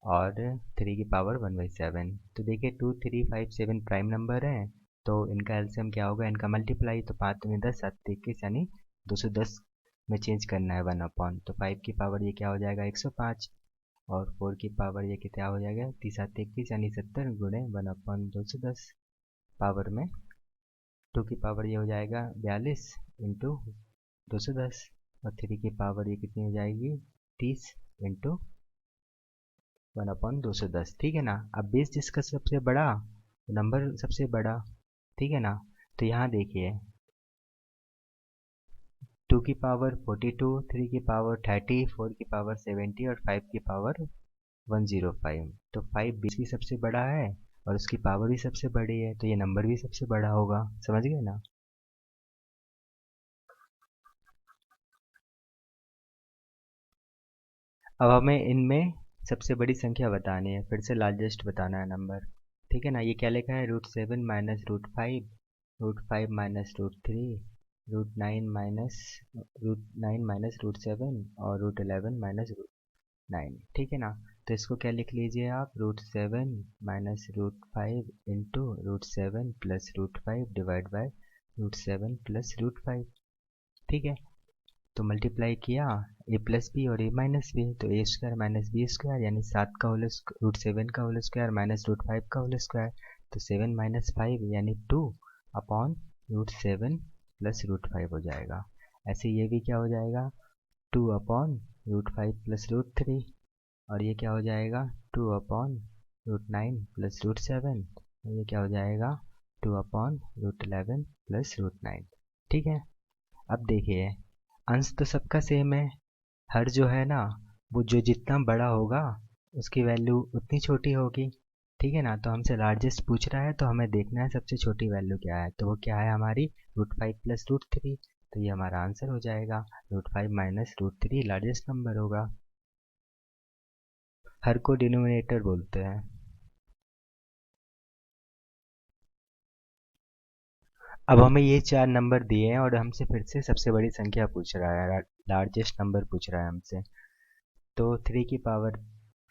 और 3 की पावर 1/7। तो देखिए 2 3 5 7 प्राइम नंबर हैं, तो इनका एलसीएम क्या होगा, इनका मल्टीप्लाई, तो 5 में 10 7 21 यानी 210 में चेंज करना है 1/, तो 5 की पावर ये क्या हो जाएगा 105, और 4 की पावर ये क्या हो जाएगा 3 7 21 यानी 70 गुणे 1/210 पावर में 2 की पावर ये हो जाएगा 42 इंटू 210, और 3 की पावर ये कितनी हो जाएगी 30 इंटू 1/210, ठीक है ना। अब बेस जिसका सबसे बड़ा नंबर सबसे बड़ा, ठीक है ना। तो यहाँ देखिए 2 की पावर 42, 3 की पावर 30, 4 की पावर 70 और 5 की पावर 105, तो 5 बेस भी सबसे बड़ा है और उसकी पावर भी सबसे बड़ी है, तो ये नंबर भी सबसे बड़ा होगा, समझ गए ना। अब हमें इनमें सबसे बड़ी संख्या बतानी है, फिर से लार्जेस्ट बताना है नंबर, ठीक है ना। ये क्या लिखा है √7 माइनस √5, √5 माइनस √3, √9 माइनस √7 और √11 माइनस √9, ठीक है ना। तो इसको क्या लिख लीजिए आप √7 minus √5 into √7 plus √5 divide by √7 plus √5, ठीक है। तो मल्टीप्लाई किया ए प्लस बी और ए माइनस बी, तो a square minus b square यानी 7 का होल √7 का होल स्क्वायर माइनस √5 का होल स्क्वायर, तो 7 माइनस 5 यानी 2 अपॉन √7 प्लस √5 हो जाएगा। ऐसे ये भी क्या हो जाएगा 2 अपॉन √5 प्लस √3, और ये क्या हो जाएगा 2 अपॉन √9 प्लस √7, और ये क्या हो जाएगा 2 अपॉन √11 प्लस √9, ठीक है। अब देखिए अंश तो सबका सेम है, हर जो है ना वो जो जितना बड़ा होगा उसकी वैल्यू उतनी छोटी होगी, ठीक है ना। तो हमसे लार्जेस्ट पूछ रहा है तो हमें देखना है सबसे छोटी वैल्यू क्या है, तो वो क्या है हमारी √5 प्लस √3, तो ये हमारा आंसर हो जाएगा √5 माइनस √3 लार्जेस्ट नंबर होगा। हर को डिनोमिनेटर बोलते हैं। अब हमें ये 4 नंबर दिए हैं और हमसे फिर से सबसे बड़ी संख्या पूछ रहा है, लार्जेस्ट नंबर पूछ रहा है हमसे। तो 3 की पावर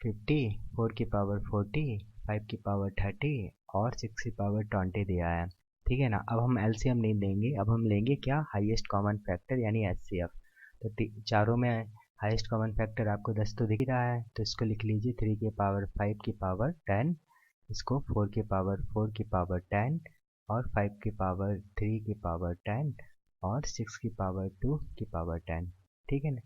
50, 4 की पावर 40, 5 की पावर 30 और 6 की पावर 20 दिया है। ठीक है ना। अब हम एलसीएम नहीं लेंगे, अब हम लेंगे क्या, हाईएस्ट कॉमन फैक्टर यानी एचसीएफ। तो चारों में हाईएस्ट कॉमन फैक्टर आपको 10 तो दिख रहा है, तो इसको लिख लीजिए 3 की पावर 5 की पावर 10, इसको 4 की पावर 4 की पावर 10 और 5 की पावर 3 की पावर 10 और 6 की पावर 2 की पावर 10। ठीक है ना।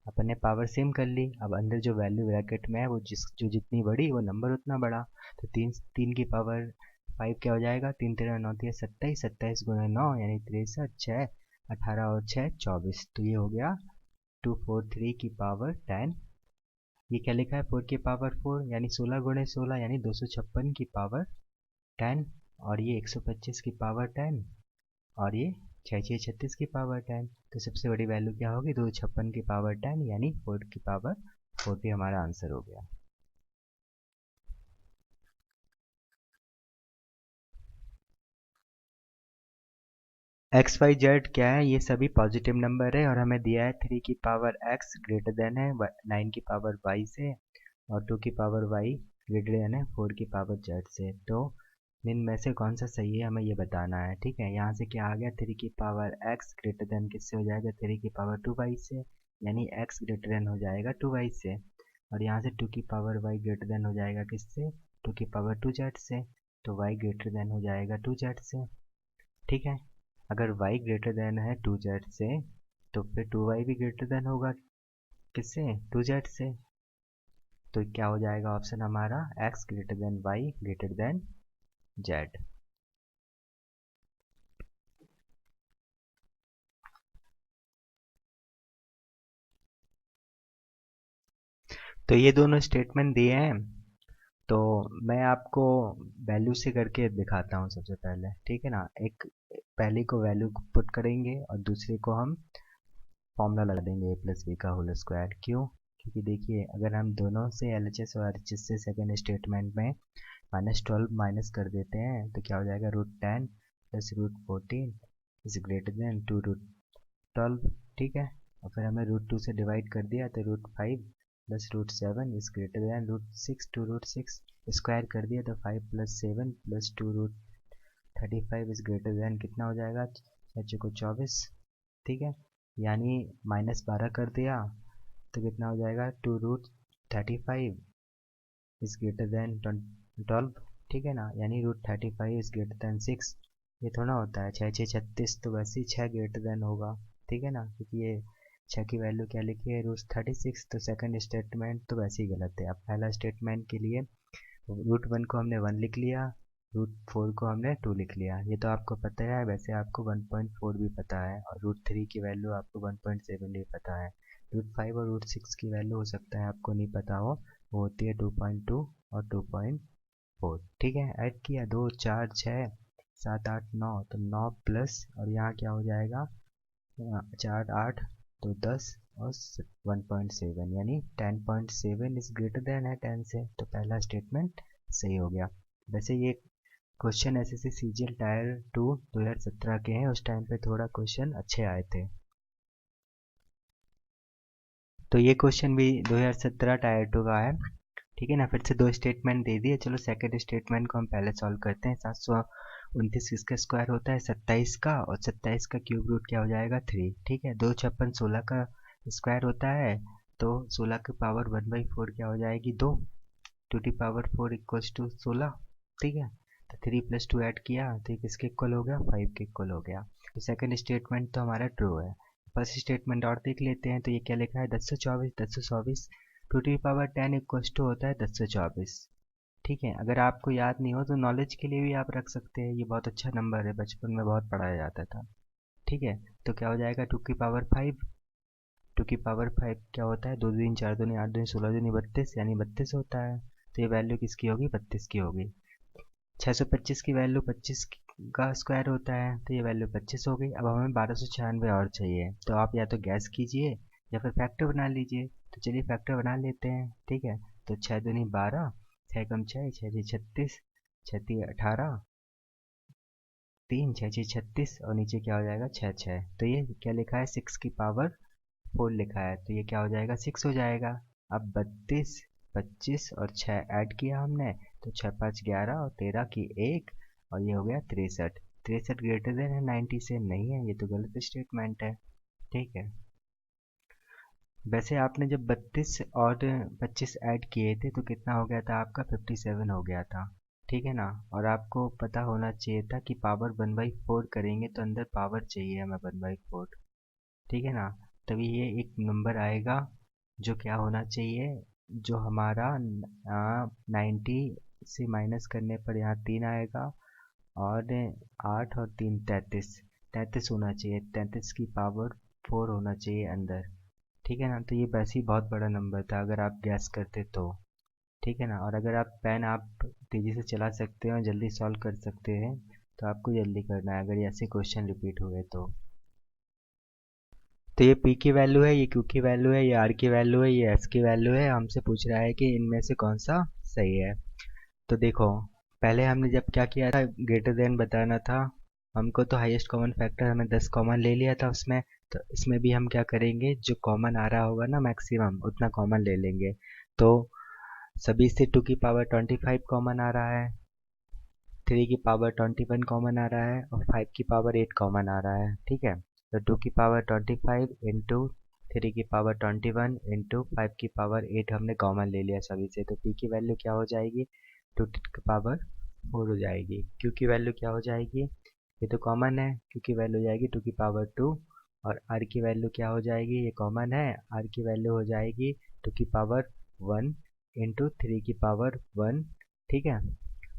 अपन ने पावर सेम कर ली। अब अंदर जो वैल्यू ब्रैकेट में है वो जो जितनी बड़ी वो नंबर उतना बड़ा। तो तीन तीन की पावर 5 क्या हो जाएगा, 3 3 9 27, 27 गुना 9 यानी 63, 6 18 और 6 24। तो ये हो गया 243 की पावर 10। ये क्या लिखा है, 4 की पावर 4 यानी 16 गुणे 16 यानी 256 की पावर 10। और ये 125 की पावर 10 और ये 6 6 36 की पावर 10। तो सबसे बड़ी वैल्यू क्या होगी, 256 की पावर 10 यानी 4 की पावर 40 हमारा आंसर हो गया। एक्स वाई जेड क्या है, ये सभी पॉजिटिव नंबर है और हमें दिया है 3 की पावर एक्स ग्रेटर देन है 9 की पावर वाई से और 2 की पावर वाई ग्रेटर देन है 4 की पावर जेड से। तो इनमें से कौन सा सही है हमें ये बताना है। ठीक है, यहाँ से क्या आ गया, 3 की पावर एक्स ग्रेटर देन किससे हो जाएगा, 3 की पावर 2 वाई से, यानी एक्स ग्रेटर देन हो जाएगा 2 वाई से। और यहाँ से 2 की पावर वाई ग्रेटर देन हो जाएगा किससे, 2 की पावर 2 जेड से। तो वाई ग्रेटर देन हो जाएगा 2 जेड से। ठीक है, अगर y ग्रेटर देन है 2z से तो फिर 2y भी ग्रेटर देन होगा किससे, 2z से। तो क्या हो जाएगा ऑप्शन हमारा, x greater than y greater than z। तो ये दोनों स्टेटमेंट दिए हैं, तो मैं आपको वैल्यू से करके दिखाता हूँ सबसे पहले। ठीक है ना, एक पहले को वैल्यू पुट करेंगे और दूसरे को हम फॉर्मूला लगा देंगे ए प्लस बी का होल स्क्वायर। क्यों, क्योंकि देखिए अगर हम दोनों से एलएचएस और आरएचएस से सेकेंड स्टेटमेंट में -12 माइनस कर देते हैं तो क्या हो जाएगा, √10 प्लस √14 इज ग्रेटर देन 2√12। ठीक है, और फिर हमें √2 से डिवाइड कर दिया तो √5 plus √7 is greater than √6, 2√6 square कर दिया तो 5 plus 7 plus 2√35 is greater than कितना हो जाएगा, 6 को 24। ठीक है, यानी -12 कर दिया तो कितना हो जाएगा, 2√35 इज ग्रेटर देन 12। ठीक है ना, यानी √35 इज ग्रेटर देन 6। ये थोड़ा होता है 6 6 36, तो वैसे ही 6 ग्रेटर देन होगा। ठीक है ना, क्योंकि ये 6 की वैल्यू क्या लिखी है, √36। तो सेकंड स्टेटमेंट तो वैसे ही गलत है। अब पहला स्टेटमेंट के लिए √1 को हमने 1 लिख लिया, √4 को हमने 2 लिख लिया। ये तो आपको पता है, वैसे आपको 1.4 भी पता है और √3 की वैल्यू आपको 1.7 भी पता है। √5 और √6 की वैल्यू हो सकता है आपको नहीं पता हो, वो होती है 2.2 और 2.4। ठीक है, ऐड किया 2 4 6 7 8 9, तो 9 प्लस और यहाँ क्या हो जाएगा, 4 8 तो 10 और 1.7 यानी 10.7 इज ग्रेटर देन है 10 से। तो पहला स्टेटमेंट सही हो गया। वैसे ये क्वेश्चन एसएससी सीजीएल टायर 2 2017 के हैं, उस टाइम पे थोड़ा क्वेश्चन अच्छे आए थे। तो ये क्वेश्चन भी 2017 टायर 2 का है। ठीक है ना, फिर से दो स्टेटमेंट दे दिए। चलो सेकंड स्टेटमेंट को हम पहले सॉल्व करते हैं। 729 किसका स्क्वायर होता है, 27 का, और 27 का क्यूब रूट क्या हो जाएगा, 3। ठीक है, 256 16 का स्क्वायर होता है, तो 16 की पावर 1/4 क्या हो जाएगी, 2। 2 की पावर 4 इक्वल्स टू 16। ठीक है, तो 3 + 2 ऐड किया तो ये किसके इक्वल हो गया, 5 के इक्वल हो गया। तो सेकंड स्टेटमेंट तो हमारा ट्रू है। फर्स्ट स्टेटमेंट और देख लेते हैं। तो ये क्या लिखा है, 1024 1024 2 की पावर 10 इक्वल्स टू होता है 1024। ठीक है, अगर आपको याद नहीं हो तो नॉलेज के लिए भी आप रख सकते हैं, ये बहुत अच्छा नंबर है, बचपन में बहुत पढ़ाया जाता था। ठीक है, तो क्या हो जाएगा, 2 की पावर 5। 2 की पावर 5 क्या होता है, 2 दूनी 4 दूनी 8 दूनी 16 दूनी 32 यानी 32 होता है। तो ये वैल्यू किसकी होगी, 32 की होगी। 625 की वैल्यू 25 का स्क्वायर होता है, तो ये वैल्यू 25 हो गई। अब हमें 1296 और चाहिए, तो आप या तो गैस कीजिए या फिर फैक्टर बना लीजिए। तो चलिए फैक्टर बना लेते हैं। ठीक है, तो 6 दूनी 12, 6 कम 6 6 6 36, 6 3 18, 3, 6 6 36 और नीचे क्या हो जाएगा 6 6। तो ये क्या लिखा है 6 की पावर 4 लिखा है, तो ये क्या हो जाएगा 6 हो जाएगा। अब 32, 25 और 6 ऐड किया हमने, तो 6 5 11 और 13 की 1 और ये हो गया 63। 63 ग्रेटर देन है 90 से, नहीं है, ये तो गलत स्टेटमेंट है। ठीक है, वैसे आपने जब 32 और 25 ऐड किए थे तो कितना हो गया था आपका 57 हो गया था। ठीक है ना, और आपको पता होना चाहिए था कि पावर 1/4 करेंगे तो अंदर पावर चाहिए हमें 1/4। ठीक है ना, तभी ये एक नंबर आएगा जो क्या होना चाहिए, जो हमारा 90 से माइनस करने पर यहाँ 3 आएगा और 8 और 3 33, 33 होना चाहिए, 33 की पावर 4 होना चाहिए अंदर। ठीक है ना, तो ये वैसे ही बहुत बड़ा नंबर था अगर आप गैस करते तो। ठीक है ना, और अगर आप पेन आप तेज़ी से चला सकते हैं और जल्दी सॉल्व कर सकते हैं तो आपको जल्दी करना है अगर ये ऐसे क्वेश्चन रिपीट हुए तो ये P की वैल्यू है, ये Q की वैल्यू है, ये R की वैल्यू है, ये S की वैल्यू है। हमसे पूछ रहा है कि इनमें से कौन सा सही है। तो देखो, पहले हमने जब क्या किया था, ग्रेटर देन बताना था हमको, तो हाईएस्ट कॉमन फैक्टर हमें 10 कॉमन ले लिया था उसमें। तो इसमें भी हम क्या करेंगे, जो कॉमन आ रहा होगा ना मैक्सिमम उतना कॉमन ले लेंगे। तो सभी से 2 की पावर 25 कॉमन आ रहा है, 3 की पावर 21 कॉमन आ रहा है और 5 की पावर 8 कॉमन आ रहा है। ठीक है, तो 2 की पावर 25 इंटू 3 की पावर 21 इंटू 5 की पावर 8 हमने कॉमन ले लिया सभी से। तो P की वैल्यू क्या हो जाएगी 2 की पावर 4 हो जाएगी। Q की वैल्यू क्या हो जाएगी, ये तो कॉमन है, Q की वैल्यू हो जाएगी 2 की पावर 2 और R की वैल्यू क्या हो जाएगी, ये कॉमन है, R की वैल्यू हो जाएगी 2 की पावर 1 इंटू 3 की पावर 1। ठीक है,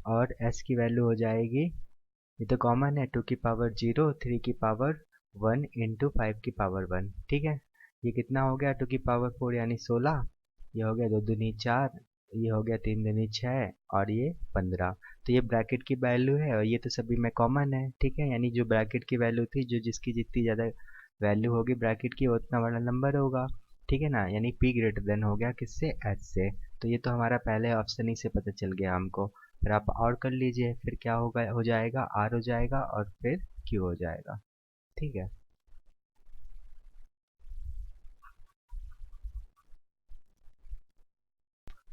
और S की वैल्यू हो जाएगी, ये तो कॉमन है, 2 की पावर 0 3 की पावर 1 इंटू 5 की पावर 1। ठीक है, ये कितना हो गया 2 की पावर 4 यानी 16, ये हो गया 2 दूनी 4, ये हो गया 3 दूनी 6 और ये 15। तो ये ब्रैकेट की वैल्यू है और ये तो सभी में कॉमन है। ठीक है, यानी जो ब्रैकेट की वैल्यू थी, जो जिसकी जितनी ज़्यादा वैल्यू होगी ब्रैकेट की उतना बड़ा नंबर होगा। ठीक है ना, यानी P ग्रेटर देन हो गया किससे, H से। तो ये तो हमारा पहले ऑप्शन ही से पता चल गया हमको। फिर आप और कर लीजिए, फिर क्या होगा, हो जाएगा आर हो जाएगा और फिर क्यू हो जाएगा। ठीक है,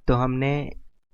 तो हमने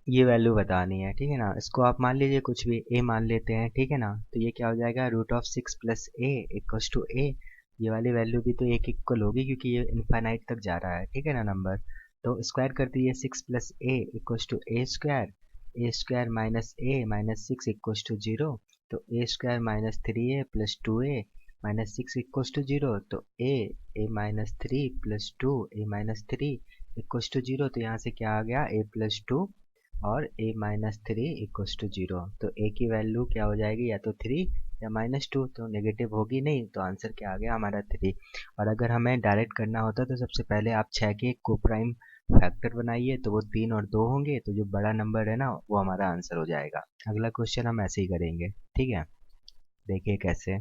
ये वैल्यू बतानी है। ठीक है ना, इसको आप मान लीजिए कुछ भी a मान लेते हैं। ठीक है ना, तो ये क्या हो जाएगा √6 प्लस ए इक्वल्स टू ए। ये वाली वैल्यू भी तो एक इक्वल होगी क्योंकि ये इनफाइनाइट तक जा रहा है। ठीक है ना नंबर, तो स्क्वायर कर दीजिए 6 plus a equals to a square minus 6 equals to 0। तो a square minus 3a plus 2a minus 6 equals to 0। तो a minus 3 plus 2 a minus 3 equals to 0। तो यहाँ से क्या आ गया a प्लस 2 और a माइनस 3 इक्वल्स टू 0। तो a की वैल्यू क्या हो जाएगी, या तो 3 या -2, तो नेगेटिव होगी नहीं, तो आंसर क्या आ गया हमारा 3। और अगर हमें डायरेक्ट करना होता तो सबसे पहले आप 6 के को प्राइम फैक्टर बनाइए, तो वो 3 और 2 होंगे, तो जो बड़ा नंबर है ना वो हमारा आंसर हो जाएगा। अगला क्वेश्चन हम ऐसे ही करेंगे। ठीक है, देखिए कैसे,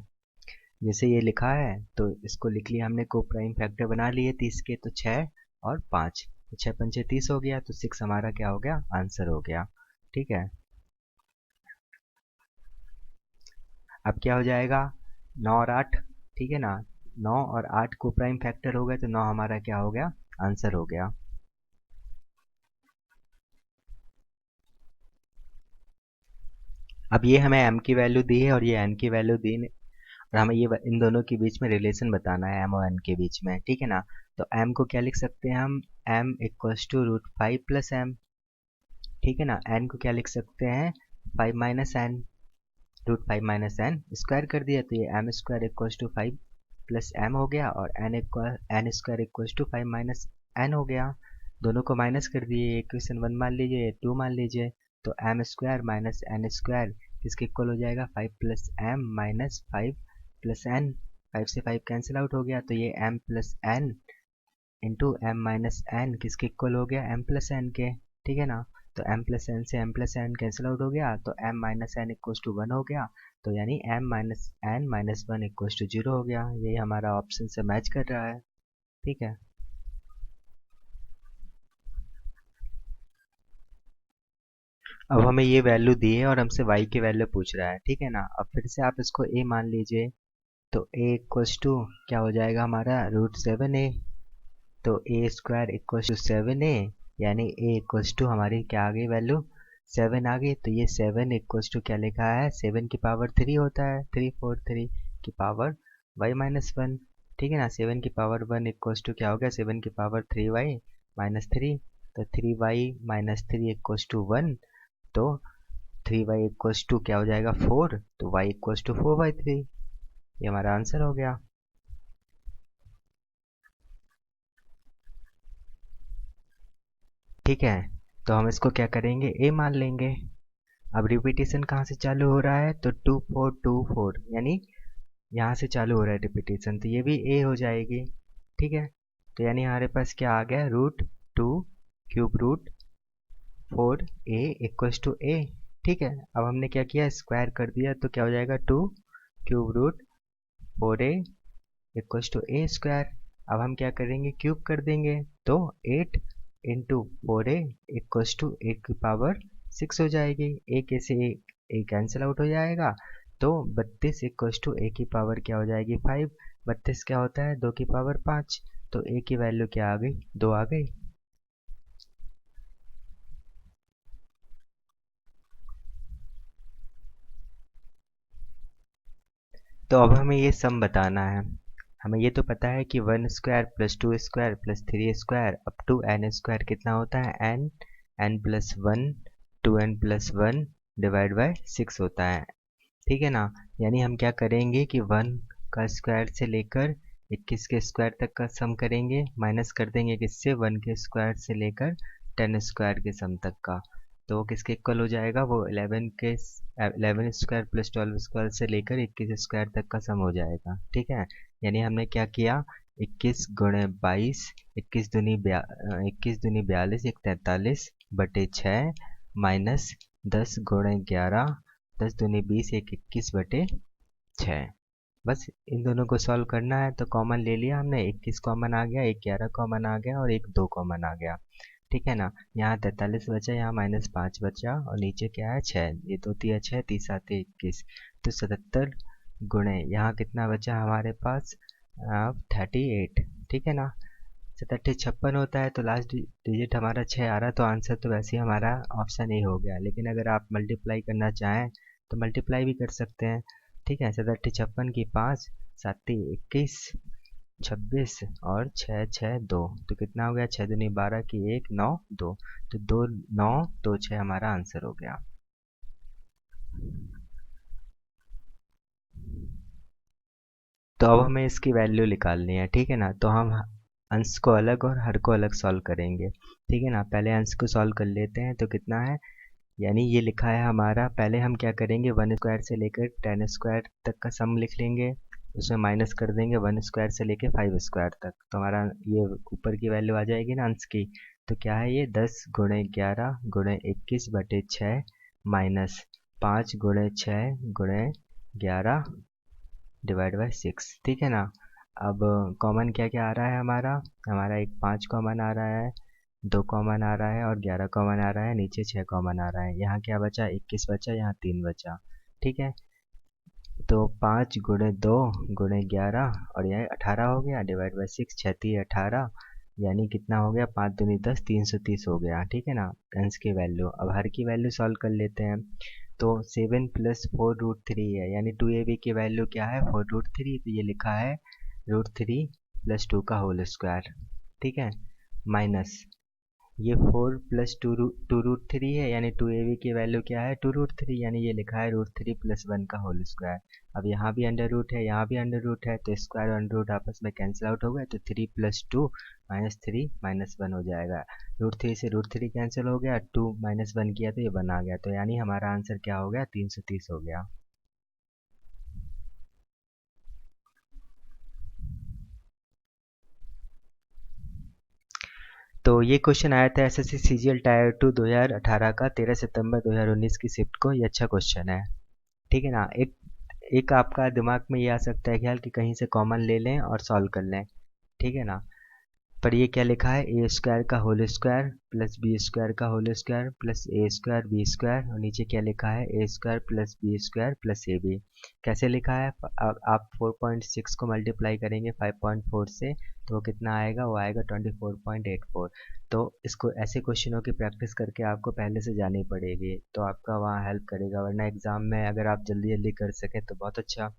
जैसे ये लिखा है तो इसको लिख लिया हमने, को प्राइम फैक्टर बना लिए 30 के, तो 6 और 5, तो 6 पंचे 30 हो गया, तो 6 हमारा क्या हो गया, आंसर हो गया। ठीक है, अब क्या हो जाएगा 9 और 8। ठीक है ना, 9 और 8 को प्राइम फैक्टर हो गए, तो 9 हमारा क्या हो गया, आंसर हो गया। अब ये हमें m की वैल्यू दी है और ये n की वैल्यू दी है और हमें ये इन दोनों के बीच में रिलेशन बताना है, m और n के बीच में। ठीक है ना, तो m को क्या लिख सकते हैं हम, m equals to √5 plus m। ठीक है ना, n को क्या लिख सकते हैं, 5 minus n, √5 minus n square कर दिया, तो ये m square equals to 5 plus m हो गया और n square equals to 5 minus n हो गया। दोनों को माइनस कर दिए, इक्वेशन 1 मान लीजिए, 2 मान लीजिए, तो m square minus n square किसके इक्वल हो जाएगा, 5 plus m minus 5 plus n। 5 से 5 कैंसिल आउट हो गया, तो ये m plus n into m minus n किसके इक्वल हो गया, m प्लस n के। ठीक है ना, तो m प्लस n से m plus n cancel out हो गया, तो m minus n equals to 1 हो गया, तो यानी m minus n minus 1 equals to 0 हो गया। यही हमारा ऑप्शन से मैच कर रहा है। ठीक है, अब हमें ये वैल्यू दी है और हमसे y की वैल्यू पूछ रहा है, ठीक है ना। अब फिर से आप इसको a मान लीजिए, तो a इक्वल्स टू क्या हो जाएगा हमारा √7a। तो a square equals to 7a, यानी a इक्वल्स टू हमारी क्या आ गई वैल्यू 7 आ गई। तो ये 7 इक्वल्स टू क्या लिखा है, 7 की पावर 3 होता है, 343 की पावर y माइनस 1, ठीक है ना। 7 की पावर 1 इक्वल्स टू क्या हो गया, 7 की पावर 3y माइनस 3। तो 3y माइनस 3 इक्वल्स टू 1। तो 3y इक्वल्स टू क्या हो जाएगा 4। तो y इक्वल्स टू 4/3, ये हमारा आंसर हो गया। ठीक है, तो हम इसको क्या करेंगे, a मान लेंगे। अब रिपीटेशन कहाँ से चालू हो रहा है, तो 2424, यानी यहाँ से चालू हो रहा है रिपीटेशन, तो ये भी a हो जाएगी। ठीक है, तो यानी हमारे पास क्या आ गया, √2 cube root 4a equals to a। ठीक है, अब हमने क्या किया, स्क्वायर कर दिया, तो क्या हो जाएगा 2 cube root 4a equals to a square. अब हम क्या करेंगे, क्यूब कर देंगे, तो 8 इंटू 4a इक्वल्स टू 8 की पावर 6 हो जाएगी। एक से एक कैंसिल आउट हो जाएगा, तो 32 इक्वल्स टू a की पावर क्या हो जाएगी 5। 32 क्या होता है, 2 की पावर 5। तो a की वैल्यू क्या आ गई, 2 आ गई। तो अब हमें ये सम बताना है। हमें ये तो पता है कि 1 square plus 2 square plus 3 square up to n square कितना होता है, n plus 1 2n plus 1 divide by 6 होता है। ठीक है ना। यानी हम क्या करेंगे कि 1 का स्क्वायर से लेकर 21 के स्क्वायर तक का सम करेंगे, माइनस कर देंगे किससे, 1 के स्क्वायर से लेकर 10 स्क्वायर के सम तक का। तो वो किसके इक्वल हो जाएगा, वो 11 स्क्वायर प्लस 12 स्क्वायर से लेकर 21 स्क्वायर तक का सम हो जाएगा। ठीक है, यानी हमने क्या किया, 21 गुणे 22, 21 दूनी 42, एक 43 बटे 6 माइनस 10 गुणे 11, 10 दूनी 20, एक 21 बटे 6। बस इन दोनों को सॉल्व करना है, तो कॉमन ले लिया हमने, 21 कॉमन आ गया, एक 11 कॉमन आ गया और एक 2 कॉमन आ गया। ठीक है ना। यहाँ 43 बचा, यहाँ -5 बचा और नीचे क्या है 6, ये 2 तिया 6, 30 आते 21। तो 77 गुणे यहाँ कितना बचा हमारे पास 38। ठीक है ना। 77 56 होता है, तो लास्ट डिजिट हमारा 6 आ रहा, तो आंसर तो वैसे ही हमारा ऑप्शन ए हो गया। लेकिन अगर आप मल्टीप्लाई करना चाहें तो मल्टीप्लाई भी कर सकते हैं। ठीक है, 77 56 की 5, 7 21, 26 और 6 6 2, तो कितना हो गया, 6 दूनी 12 की 1 9 2, तो 2 9 2 6 हमारा आंसर हो गया। तो अब हमें इसकी वैल्यू निकालनी है। ठीक है ना, तो हम अंश को अलग और हर को अलग सॉल्व करेंगे। ठीक है ना, पहले अंश को सॉल्व कर लेते हैं, तो कितना है, यानी ये लिखा है हमारा, पहले हम क्या करेंगे, 1 स्क्वायर से लेकर 10 स्क्वायर तक का सम लिख लेंगे, उसमें माइनस कर देंगे 1 स्क्वायर से लेकर 5 स्क्वायर तक, तो हमारा ये ऊपर की वैल्यू आ जाएगी ना अंश की। तो क्या है ये, 10 गुणे 11 गुणे 21 बटे 6 माइनस 5 गुणे 6 गुणे 11 डिवाइड बाय 6। ठीक है ना। अब कॉमन क्या क्या आ रहा है हमारा, हमारा एक 5 कॉमन आ रहा है, 2 कॉमन आ रहा है और 11 कॉमन आ रहा है, नीचे 6 कॉमन आ रहा है। यहाँ क्या बचा, 21 बचा, यहाँ 3 बचा। ठीक है, तो 5 गुणे 2 गुणे 11 और यह 18 हो गया, डिवाइड बाय 6, 6 3 18, यानी कितना हो गया, 5 दूनी 10, 330 हो गया। ठीक है ना, अंश की वैल्यू। अब हर की वैल्यू सॉल्व कर लेते हैं, तो 7 प्लस 4√3 है, यानी 2ab की वैल्यू क्या है 4√3, तो ये लिखा है √3 प्लस 2 का होल स्क्वायर। ठीक है, माइनस ये 4 प्लस 2√3 है, यानी 2ab की वैल्यू क्या है 2√3, यानी ये लिखा है √3 प्लस 1 का होल स्क्वायर। अब यहाँ भी अंडर रूट है, यहाँ भी अंडर रूट है, तो स्क्वायर और अंडर रूट आपस में कैंसिल आउट हो गए, तो 3 प्लस 2 -3 -1 हो जाएगा। √3 से √3 कैंसिल हो गया, 2 -1 किया तो ये 1 आ गया, तो यानी हमारा आंसर क्या हो गया, 330 हो गया। तो ये क्वेश्चन आया था एसएससी सीजीएल टायर 2 2018 का 13 सितंबर 2019 की शिफ्ट को। ये अच्छा क्वेश्चन है। ठीक है ना। एक आपका दिमाग में ये आ सकता है ख्याल कि कहीं से कॉमन ले लें और सॉल्व कर लें। ठीक है ना। पर ये क्या लिखा है, ए स्क्वायर का whole square plus b square का whole square plus a square b square, और नीचे क्या लिखा है, a square plus b square plus a b. कैसे लिखा है, आप 4.6 को मल्टीप्लाई करेंगे 5.4 से तो वो कितना आएगा, वो आएगा 24.84। तो इसको ऐसे क्वेश्चनों की प्रैक्टिस करके आपको पहले से जानी पड़ेगी, तो आपका वहाँ हेल्प करेगा, वरना एग्जाम में अगर आप जल्दी जल्दी कर सकें तो बहुत अच्छा।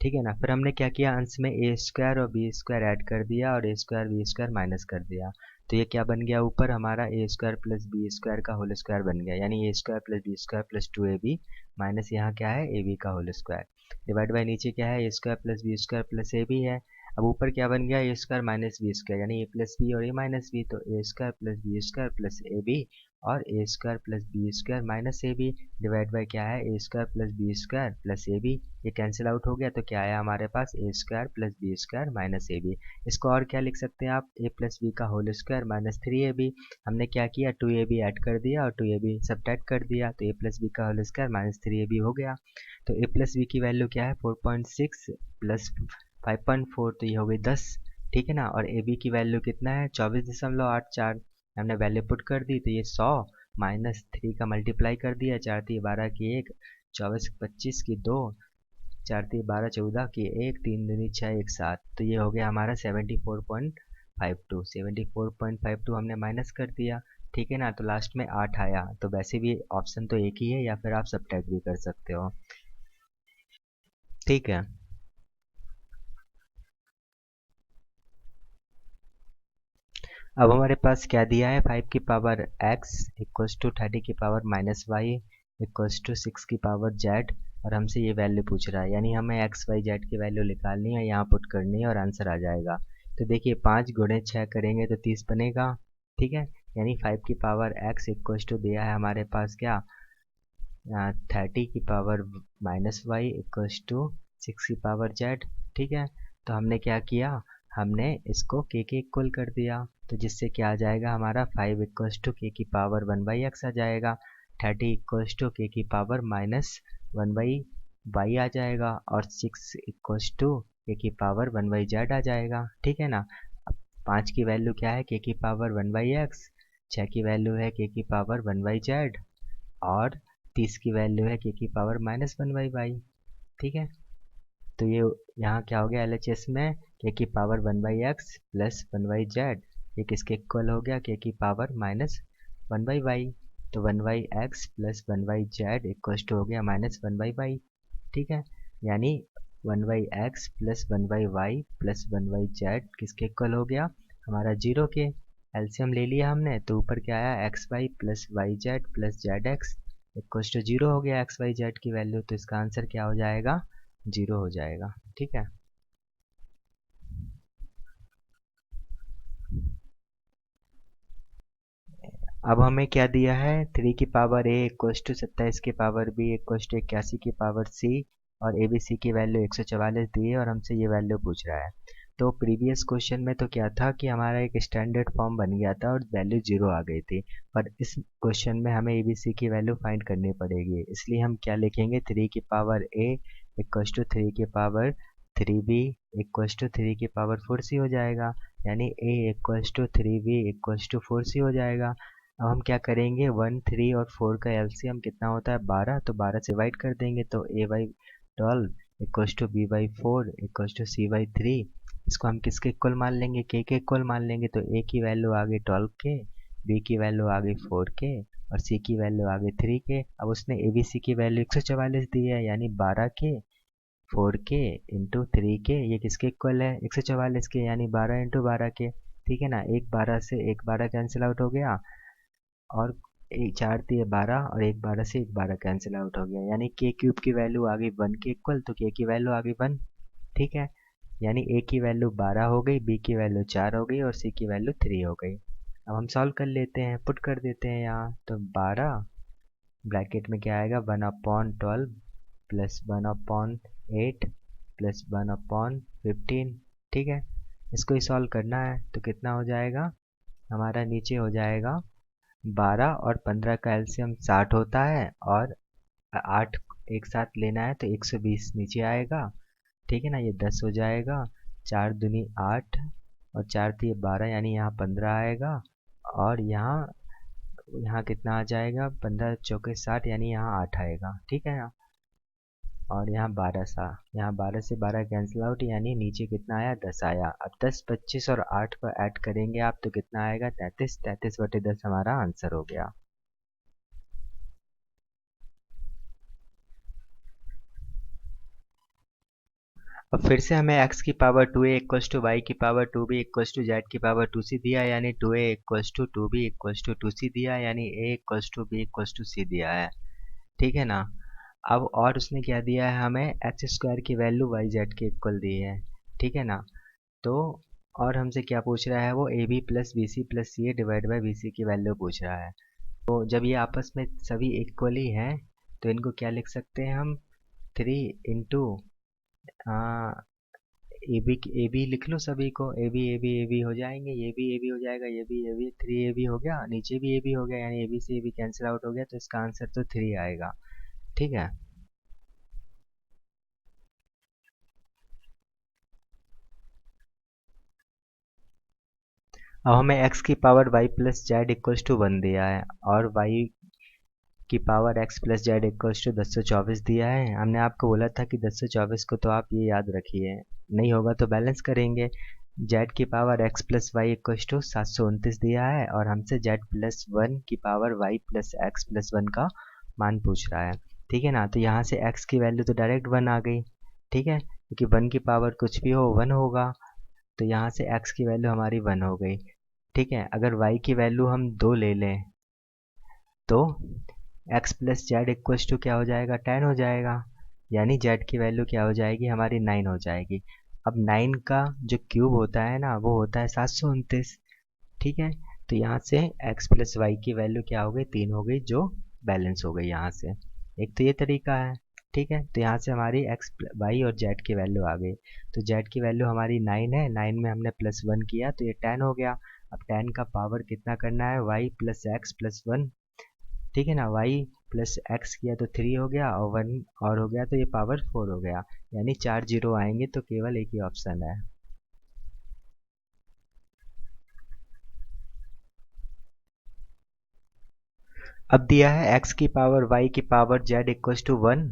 ठीक है ना। फिर हमने क्या किया, अंश में ए स्क्वायर और बी स्क्वायर ऐड कर दिया और a square b square minus कर दिया। तो ये क्या बन गया, ऊपर हमारा a square plus b square का होल स्क्वायर बन गया, यानी a square plus b square plus 2ab minus यहाँ क्या है, ए बी का होल स्क्वायर डिवाइड बाई नीचे क्या है, a square plus b square plus a b है। अब ऊपर क्या बन गया, a square minus b square, यानी ए प्लस बी और ए माइनस बी, तो a square plus b square plus a b और a square plus b square minus a b divide by क्या है, a square plus b square plus a b. ये cancel out हो गया तो क्या आया हमारे पास, a square plus b square minus a b. इसको और क्या लिख सकते हैं आप, ए प्लस बी का होल स्क्वायर माइनस 3ab। हमने क्या किया, 2ab ऐड कर दिया और 2ab सब्ट्रैक्ट कर दिया, तो ए प्लस बी का होल स्क्वायर माइनस 3ab हो गया। तो ए प्लस बी की वैल्यू क्या है, 4.6 प्लस 5.4, तो ये हो गई 10। ठीक है ना। और ए बी की वैल्यू कितना है, 24.84। हमने वैल्यू पुट कर दी, तो ये 100 माइनस 3 का मल्टीप्लाई कर दिया, 4 3 12 की 1, 24 25 की 2, 4 3 12 14 की 1, 3 दूनी 6 1 7, तो ये हो गया हमारा 74.52। 74.52 हमने माइनस कर दिया। ठीक है ना। तो लास्ट में 8 आया, तो वैसे भी ऑप्शन तो एक ही है, या फिर आप सब्ट्रैक्ट भी कर सकते हो। ठीक है। अब हमारे पास क्या दिया है, 5 की पावर x इक्वल्स टू 30 की power minus y equals to 6 की पावर z, और हमसे ये वैल्यू पूछ रहा है, यानी हमें x y z की वैल्यू निकालनी है, यहाँ पुट करनी है और आंसर आ जाएगा। तो देखिए 5 गुणे 6 करेंगे तो 30 बनेगा। ठीक है। यानी 5 की पावर x इक्वल्स टू दिया है हमारे पास क्या, 30 की power minus y equals to 6 की पावर z। ठीक है। तो हमने क्या किया, हमने इसको के इक्वल कर दिया, तो जिससे क्या आ जाएगा हमारा 5 इक्वल्स टू के की पावर 1/x आ जाएगा, 30 इक्वल्स टू के की पावर माइनस 1/y आ जाएगा, और 6 इक्वल्स टू के की पावर 1/z आ जाएगा। ठीक है ना। अब 5 की वैल्यू क्या है, के की पावर 1/x, 6 की वैल्यू है के की पावर 1/z, और 30 की वैल्यू है के की पावर माइनस 1/y। ठीक है। तो ये यहाँ क्या हो गया, LHS में के की पावर 1/x प्लस 1/z, ये किसके इक्वल हो गया, के की पावर माइनस 1/y। तो 1/x plus 1/z equal to हो गया माइनस 1/y। ठीक है। यानी 1/x plus 1/y plus 1/z किसके इक्वल हो गया, हमारा 0 के। एलसीएम ले लिया हमने, तो ऊपर क्या आया, x y plus y z plus z x equal to 0 हो गया एक्स वाई जेड की वैल्यू, तो इसका आंसर क्या हो जाएगा, 0 हो जाएगा। ठीक है। अब हमें क्या दिया है, 3 की पावर a इक्वल टू 27 की पावर b इक्वल टू 81 की पावर c, और ए बी सी की वैल्यू 144 दी है, और हमसे ये वैल्यू पूछ रहा है। तो प्रीवियस क्वेश्चन में तो क्या था कि हमारा एक स्टैंडर्ड फॉर्म बन गया था और वैल्यू 0 आ गई थी, पर इस क्वेश्चन में हमें ए बी सी की वैल्यू फाइंड करनी पड़ेगी, इसलिए हम क्या लिखेंगे, 3 की पावर a इक्वल टू 3 की पावर 3b इक्वल टू 3 की पावर 4c हो जाएगा, यानी a equal to 3b equal to 4c हो जाएगा। अब हम क्या करेंगे, 1 3 और 4 का एलसीएम कितना होता है, 12, तो 12 से डिवाइड कर देंगे, तो a/12 equals to b/4 equals to c/3। इसको हम किसके इक्वल मान लेंगे, के इक्वल मान लेंगे, तो a की वैल्यू आ गई 12 के, b की वैल्यू आ गई 4 के, और c की वैल्यू आ गई 3 के। अब उसने abc की वैल्यू 144 दी है, यानी 12 के 4 के इंटू 3 के, ये किसके इक्वल है, 144 के, यानी 12 इंटू 12 के। ठीक है ना। एक 12 से एक 12 कैंसिल आउट हो गया, और एक 4 दिए 12, और एक 12 से एक 12 कैंसिल आउट हो गया, यानी के क्यूब की वैल्यू आ गई 1 के इक्वल, तो के की वैल्यू आ गई 1। ठीक है। यानी ए की वैल्यू 12 हो गई, बी की वैल्यू 4 हो गई, और सी की वैल्यू 3 हो गई। अब हम सॉल्व कर लेते हैं, पुट कर देते हैं यहाँ, तो 12 ब्रैकेट में क्या आएगा, 1/12 प्लस 1/8 प्लस 1/15। ठीक है। इसको ही सॉल्व करना है, तो कितना हो जाएगा, हमारा नीचे हो जाएगा 12 और 15 का एलसीएम 60 होता है, और 8 एक साथ लेना है तो 120 नीचे आएगा। ठीक है ना। ये 10 हो जाएगा, 4 दूनी 8, और 4 दिए 12 यानी यहाँ 15 आएगा। और यहाँ यहाँ कितना आ जाएगा, 15 चौके 60 यानी यहाँ 8 आएगा, ठीक है ना। और यहाँ 12 सा, यहाँ 12 से 12 कैंसिल आउट यानी नीचे कितना आया, 10 आया। अब 10, 25 और 8 को ऐड करेंगे आप तो कितना आएगा, 33। 33/10 हमारा आंसर हो गया। अब फिर से हमें x की power 2a equals to Y की power 2b equals to Z की पावर 2c दिया है, यानी 2a equals to 2b equals to 2c दिया है, यानी a equals to b equals to c दिया है, ठीक है ना। अब और उसने क्या दिया है, हमें एक्स स्क्वायर की वैल्यू वाई जेड के इक्वल दी है, ठीक है ना। तो और हमसे क्या पूछ रहा है, वो a b plus b c plus c a divide by b c की वैल्यू पूछ रहा है। तो जब ये आपस में सभी इक्वल ही हैं तो इनको क्या लिख सकते हैं हम, 3 इंटू ए बी लिख लो सभी को, ए बी हो जाएंगे, ये भी हो जाएगा, ये भी 3 हो गया, नीचे भी ए बी हो गया, यानी ए बी से ए बी कैंसिल आउट हो गया, तो इसका आंसर तो 3 आएगा, ठीक है। अब हमें x की power y plus z equals to 1 दिया है और y की power x plus z equals to 1024 दिया है। हमने आपको बोला था कि 1024 को तो आप ये याद रखिए, नहीं होगा तो बैलेंस करेंगे। z की power x plus y equals to 729 दिया है और हमसे z प्लस 1 की power y plus x plus 1 का मान पूछ रहा है, ठीक है ना। तो यहाँ से x की वैल्यू तो डायरेक्ट 1 आ गई, ठीक है, क्योंकि 1 की पावर कुछ भी हो 1 होगा। तो यहाँ से x की वैल्यू हमारी 1 हो गई, ठीक है। अगर y की वैल्यू हम 2 ले लें तो x plus z equals to क्या हो जाएगा, 10 हो जाएगा, यानी z की वैल्यू क्या हो जाएगी, हमारी 9 हो जाएगी। अब 9 का जो क्यूब होता है ना वो होता है 729, ठीक है। तो यहाँ से x प्लस वाई की वैल्यू क्या हो गई, 3 हो गई, जो बैलेंस हो गई यहाँ से। एक तो ये तरीका है, ठीक है। तो यहाँ से हमारी x वाई और z की वैल्यू आ गई। तो z की वैल्यू हमारी 9 है, 9 में हमने प्लस 1 किया तो ये 10 हो गया। अब 10 का पावर कितना करना है, y प्लस एक्स प्लस 1, ठीक है ना। y प्लस एक्स किया तो 3 हो गया और 1 और हो गया तो ये पावर 4 हो गया, यानी 4 जीरो आएंगे, तो केवल एक ही ऑप्शन है। अब दिया है x की पावर y की power z equals to 1,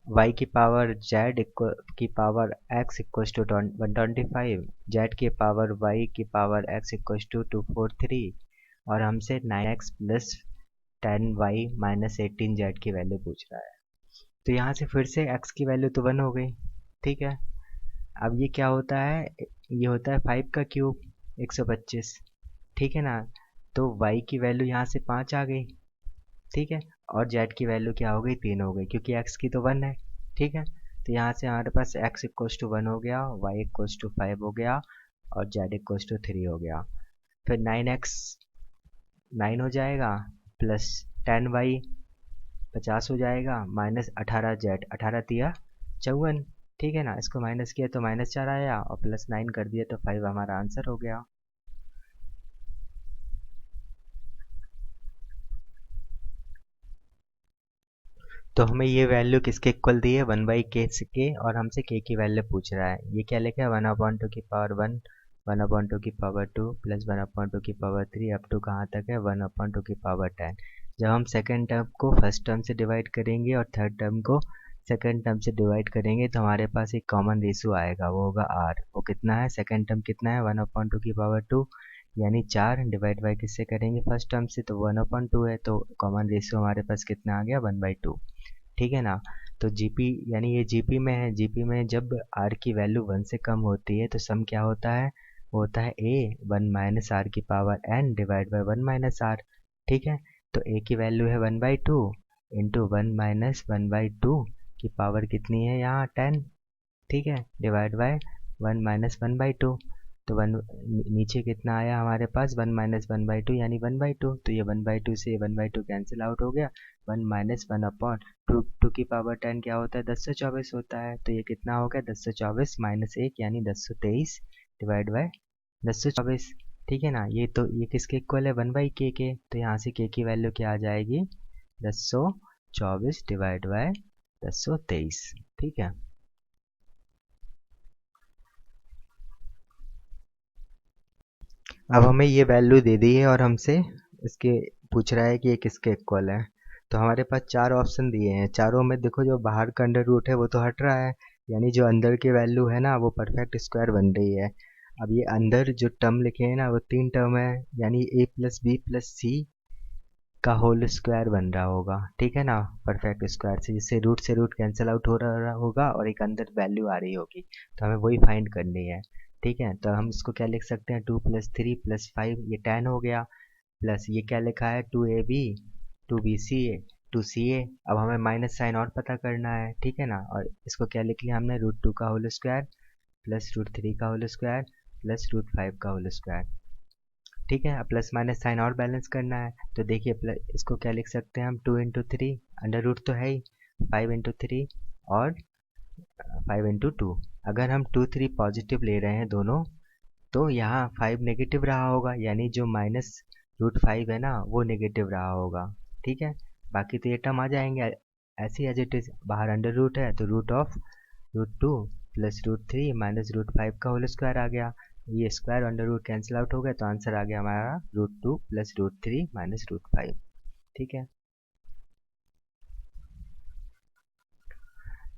y की पावर z की power x equals to 125, z की पावर y की पावर x इक्वल्स टू 243 और हमसे 9x plus 10y minus 18z की वैल्यू पूछ रहा है। तो यहाँ से फिर से x की वैल्यू तो 1 हो गई, ठीक है। अब ये क्या होता है, ये होता है 5 का क्यूब 125, ठीक है ना। तो y की वैल्यू यहाँ से 5 आ गई, ठीक है। और z की वैल्यू क्या हो गई, 3 हो गई, क्योंकि x की तो 1 है, ठीक है। तो यहाँ से हमारे पास x इक्वल्स टू 1 हो गया, y इक्वल्स टू 5 हो गया और z इक्वल्स टू 3 हो गया। फिर 9x 9 हो जाएगा, प्लस 10y 50 हो जाएगा, माइनस 18z, 18 तिया 54, ठीक है ना। इसको माइनस किया तो -4 आया और प्लस 9 कर दिया तो 5 हमारा आंसर हो गया। तो हमें ये वैल्यू किसके इक्वल दी है, 1/k के, और हमसे k की वैल्यू पूछ रहा है। ये क्या लिखा है, 1/2 की पावर 1, 1/2 की पावर 2 प्लस 1/2 की पावर 3 अप टू कहाँ तक है, 1/2 की पावर 10। जब हम सेकेंड टर्म को फर्स्ट टर्म से डिवाइड करेंगे और थर्ड टर्म को सेकेंड टर्म से डिवाइड करेंगे तो हमारे पास एक कॉमन रेशियो आएगा, वो होगा r। वो कितना है, सेकेंड टर्म कितना है, 1/2 की पावर 2 यानी 4 डिवाइड बाई किससे करेंगे, फर्स्ट टर्म से, तो 1/2 है, तो कॉमन रेशियो हमारे पास कितना आ गया, 1/2, ठीक है ना। तो जीपी यानी ये जीपी में है, जीपी में जब आर की वैल्यू 1 से कम होती है तो सम क्या होता है, वो होता है ए 1 माइनस आर की power n divide by 1 minus r, ठीक है। तो ए की वैल्यू है 1/2 इंटू 1 माइनस 1/2 की पावर कितनी है यहाँ 10, ठीक है, डिवाइड बाय 1 माइनस 1/2। तो वन नीचे कितना आया हमारे पास, 1 माइनस 1/2 यानी 1/2, तो ये 1/2 से 1/2 कैंसिल आउट हो गया। 1 माइनस 1 अपॉन 2 की पावर 10 क्या होता है, 1024 होता है। तो ये कितना हो गया, 1024 माइनस 1 यानी 1023 डिवाइड बाय 1024, ठीक है ना। ये तो ये किसके इक्वल है, 1/k के। तो यहाँ से k की वैल्यू क्या आ जाएगी, 1024 डिवाइड बाय 1023, ठीक है। अब हमें ये वैल्यू दे दी है और हमसे इसके पूछ रहा है कि ये किसके इक्वल है। तो हमारे पास चार ऑप्शन दिए हैं, चारों में देखो जो बाहर का अंडर रूट है वो तो हट रहा है, यानी जो अंदर की वैल्यू है ना वो परफेक्ट स्क्वायर बन रही है। अब ये अंदर जो टर्म लिखे हैं ना वो तीन टर्म है, यानी a प्लस बी प्लस सी का होल स्क्वायर बन रहा होगा, ठीक है ना, परफेक्ट स्क्वायर से रूट कैंसिल आउट हो रहा होगा और एक अंदर वैल्यू आ रही होगी, तो हमें वही फाइंड करनी है। ठीक है, तो हम इसको क्या लिख सकते हैं, 2 + 3 + 5 ये 10 हो गया, प्लस ये क्या लिखा है 2ab 2bc 2ca। अब हमें माइनस साइन और पता करना है, ठीक है ना, और इसको क्या लिख लिया हमने, √2 का होल स्क्वायर प्लस √3 का होल स्क्वायर प्लस √5 का होल स्क्वायर। ठीक है, अब प्लस माइनस साइन और बैलेंस करना है, तो देखिए इसको क्या लिख सकते हैं हम, 2 × 3 अंडर रूट तो है ही, 5 × 3 और 5 × 2। अगर हम 2 3 पॉजिटिव ले रहे हैं दोनों, तो यहाँ 5 नेगेटिव रहा होगा, यानी जो -√5 है ना वो नेगेटिव रहा होगा। ठीक है, बाकी तो ये टर्म आ जाएंगे ऐसे एज इट इज, बाहर अंडर रूट है तो √2 प्लस √3 माइनस √5 का होल स्क्वायर आ गया, ये square under root cancel out हो गया, तो आंसर आ गया हमारा √2 प्लस √3 माइनस √5। ठीक है,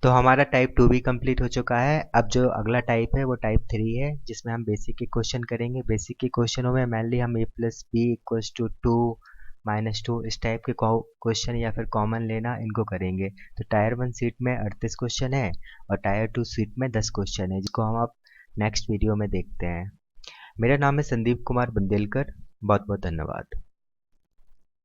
तो हमारा टाइप 2 भी कंप्लीट हो चुका है। अब जो अगला टाइप है वो टाइप 3 है, जिसमें हम बेसिक के क्वेश्चन करेंगे। बेसिक के क्वेश्चनों में मेनली हम a+b = 2 -2 इस टाइप के क्वेश्चन या फिर कॉमन लेना इनको करेंगे। तो टायर 1 सीट में 38 क्वेश्चन है और टायर 2 सीट में 10 क्वेश्चन है, जिसको हम अब नेक्स्ट वीडियो में देखते हैं। मेरा नाम है संदीप कुमार बुंदेलकर। बहुत बहुत धन्यवाद।